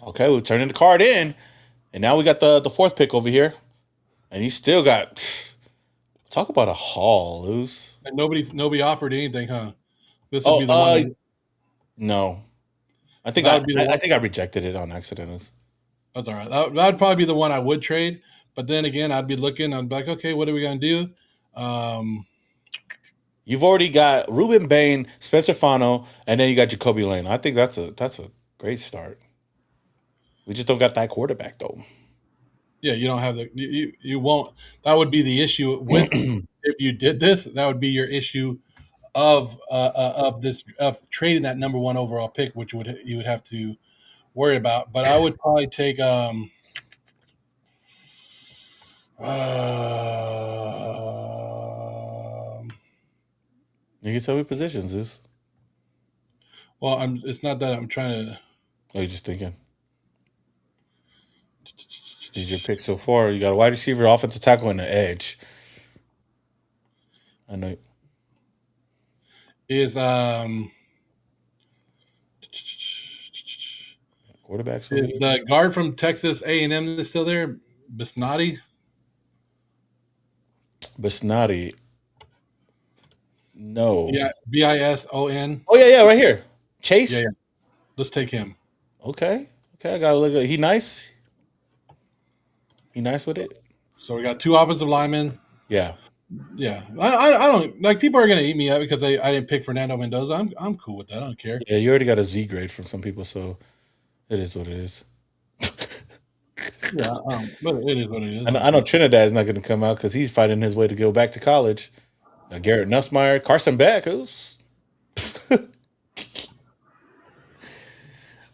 Okay, we're turning the card in. And now we got the 4th pick over here. And you still got talk about a haul, Luz. And nobody offered anything, huh? This would be the one. No. I think I rejected it on accident. That's all right. That would probably be the one I would trade. But then again, I'd be looking. I'd be like, okay, what are we gonna do? You've already got Ruben Bain, Spencer Fano, and then you got Jacoby Lane. I think that's a great start. We just don't got that quarterback though. Yeah, you don't have you won't. That would be the issue with if you did this. That would be your issue of trading that number 1 overall pick, which you would have to worry about. But I would probably take You can tell me positions, is. Well, it's not that I'm trying to. Oh, you're just thinking. These are your picks so far. You got a wide receiver, offensive tackle, and an edge. I know. Is quarterbacks? Is the guard from Texas A&M still there? Bisnotti? No. Yeah, Bison. Oh yeah, right here. Chase. Yeah. Let's take him. Okay. I gotta look at. He nice. He nice with it. So we got 2 offensive linemen. Yeah. Yeah. I don't like people are gonna eat me up because I didn't pick Fernando Mendoza. I'm cool with that. I don't care. Yeah, you already got a Z grade from some people, so it is what it is. Yeah, but it is what it is. I know Trinidad's not going to come out because he's fighting his way to go back to college. Garrett Nussmeier, Carson Beck. Who's all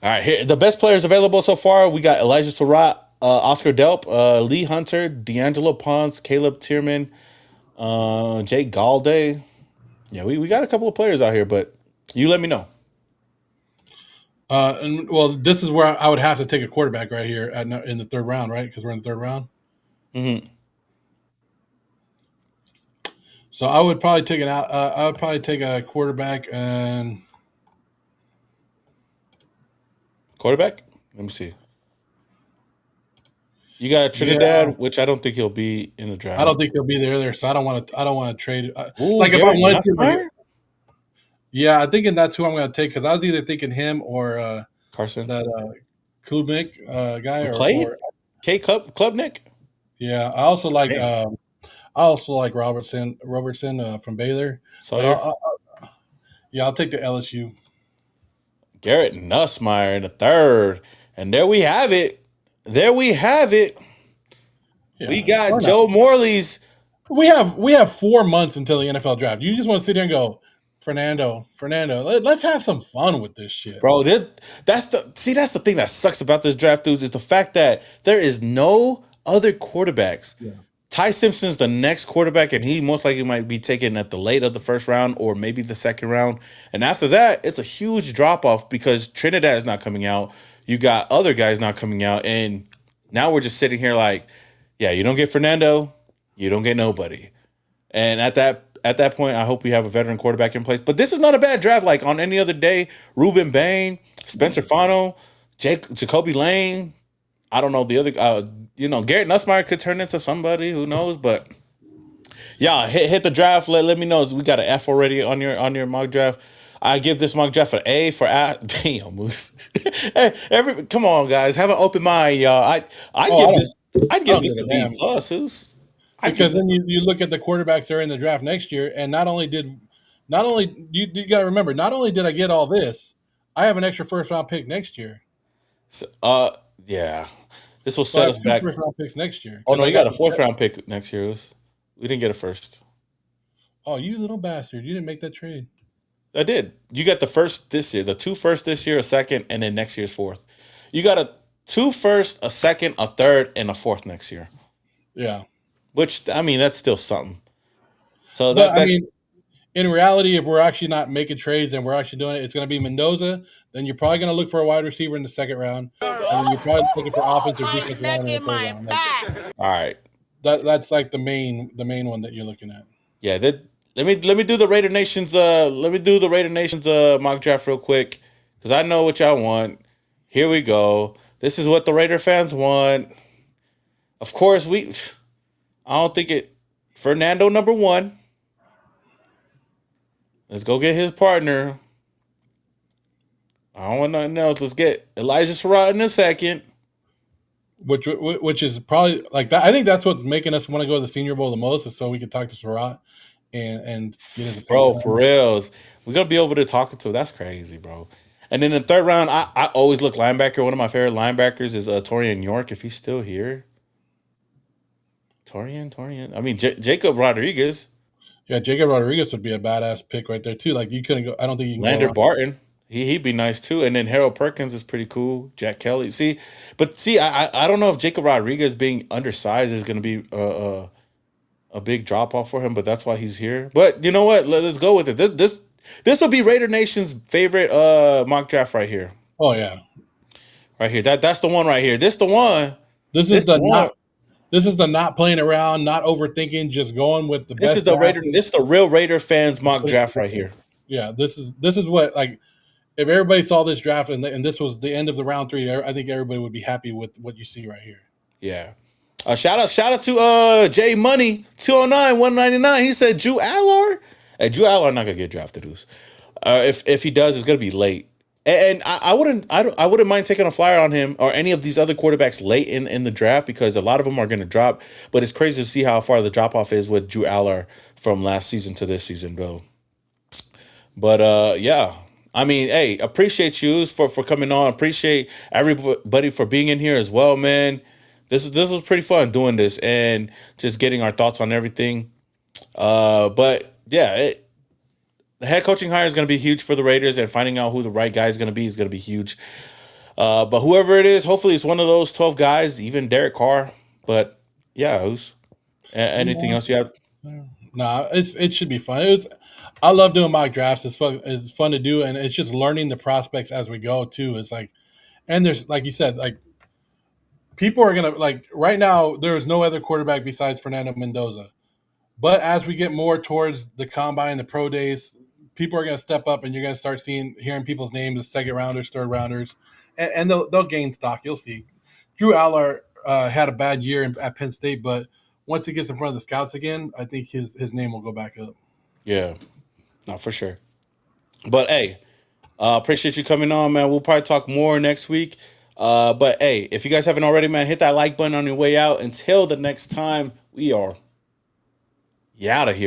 right? Here, the best players available so far. We got Elijah Surratt, Oscar Delp, Lee Hunter, D'Angelo Ponce, Caleb Tierman, Jay Galday. Yeah, we got a couple of players out here, but you let me know. And well, this is where I would have to take a quarterback right here in the 3rd round, right? Because we're in the 3rd round. Mm-hmm. So I would probably take I would probably take a quarterback and quarterback. Let me see. You got Trinidad, which I don't think he'll be in the draft. I don't think he'll be there. So I don't want to trade. Ooh, like Garrett if I wanted to. Yeah, I'm thinking that's who I'm going to take because I was either thinking him or Carson, that Kubiak guy, or Klubnik. Yeah, I also like Robertson from Baylor. So I'll take the LSU. Garrett Nussmeier in the 3rd, and there we have it. We got Joe Morley's. We have 4 months until the NFL draft. You just want to sit there and go, Fernando, let's have some fun with this shit. Bro, that's the thing that sucks about this draft, dudes, is the fact that there is no other quarterbacks. Yeah. Ty Simpson's the next quarterback, and he most likely might be taken at the late of the first round or maybe the second round. And after that, it's a huge drop-off because Trinidad is not coming out. You got other guys not coming out, and now we're just sitting here like, yeah, you don't get Fernando, you don't get nobody. And at that point, I hope we have a veteran quarterback in place. But this is not a bad draft. Like on any other day, Ruben Bain, Spencer Fano, Jacoby Lane. I don't know the other. Garrett Nussmeier could turn into somebody. Who knows? But yeah, hit the draft. Let me know. We got an F already on your mock draft. I give this mock draft an A for damn Moose. Come on, guys, have an open mind, y'all. I'd give this a B plus. Because then you look at the quarterbacks that are in the draft next year, and not only you got to remember, not only did I get all this, I have an extra first round pick next year. So, yeah, this will set us back. First round picks next year. Oh no, you got a fourth round pick next year. We didn't get a first. Oh, you little bastard! You didn't make that trade. I did. You got the first this year, the 2 first this year, a second, and then next year's fourth. You got a 2 first, a second, a third, and a fourth next year. Yeah. Which, I mean, that's still something. So in reality, if we're actually not making trades and we're actually doing it, it's going to be Mendoza. Then you're probably going to look for a wide receiver in the second round, and then you're probably looking for offensive defensive line in the third round. All right. That's like the main one that you're looking at. Yeah. Let me do the Raider Nation's mock draft real quick because I know what y'all want. Here we go. This is what the Raider fans want. Of course, I don't think it. Fernando number 1. Let's go get his partner. I don't want nothing else. Let's get Elijah Surratt in a second. Which is probably like that. I think that's what's making us want to go to the Senior Bowl the most, is so we can talk to Surratt and get his bro, for reals. We're gonna be able to talk to him. That's crazy, bro. And then in the third round, I always look linebacker. One of my favorite linebackers is Torian York, if he's still here. Torian. I mean, Jacob Rodriguez. Yeah, Jacob Rodriguez would be a badass pick right there too. Like you couldn't go. I don't think you can. Lander Barton. He'd be nice too. And then Harold Perkins is pretty cool. Jack Kelly. I don't know if Jacob Rodriguez being undersized is going to be a big drop off for him, but that's why he's here. But you know what? Let's go with it. This will be Raider Nation's favorite mock draft right here. Oh yeah, right here. That's the one right here. This the one. This is the not playing around, not overthinking, just going with the best. This is the real Raider fans mock draft right here. Yeah, this is what, like, if everybody saw this draft and this was the end of the round 3, I think everybody would be happy with what you see right here. Yeah. Shout out to J Money 209 199. He said Drew Allard. Hey, Drew Allard not gonna get drafted. If he does, it's gonna be late. And I wouldn't mind taking a flyer on him or any of these other quarterbacks late in the draft because a lot of them are going to drop. But it's crazy to see how far the drop off is with Drew Allard from last season to this season, bro. But yeah, I mean, hey, appreciate you for coming on. Appreciate everybody for being in here as well, man. This was pretty fun doing this and just getting our thoughts on everything. But yeah, the head coaching hire is going to be huge for the Raiders, and finding out who the right guy is going to be huge. But whoever it is, hopefully it's one of those 12 guys, even Derek Carr. But yeah, anything else you have? Nah, it should be fun. I love doing mock drafts. It's fun to do, and it's just learning the prospects as we go too. It's like, and there's, like you said, like people are gonna, like, right now there is no other quarterback besides Fernando Mendoza. But as we get more towards the combine, the pro days, people are going to step up, and you're going to start hearing people's names as second rounders, third rounders, and they'll gain stock. You'll see. Drew Allard had a bad year at Penn State, but once he gets in front of the scouts again, I think his name will go back up. Yeah, no, for sure. But hey, appreciate you coming on, man. We'll probably talk more next week. But hey, if you guys haven't already, man, hit that like button on your way out. Until the next time, we are out of here.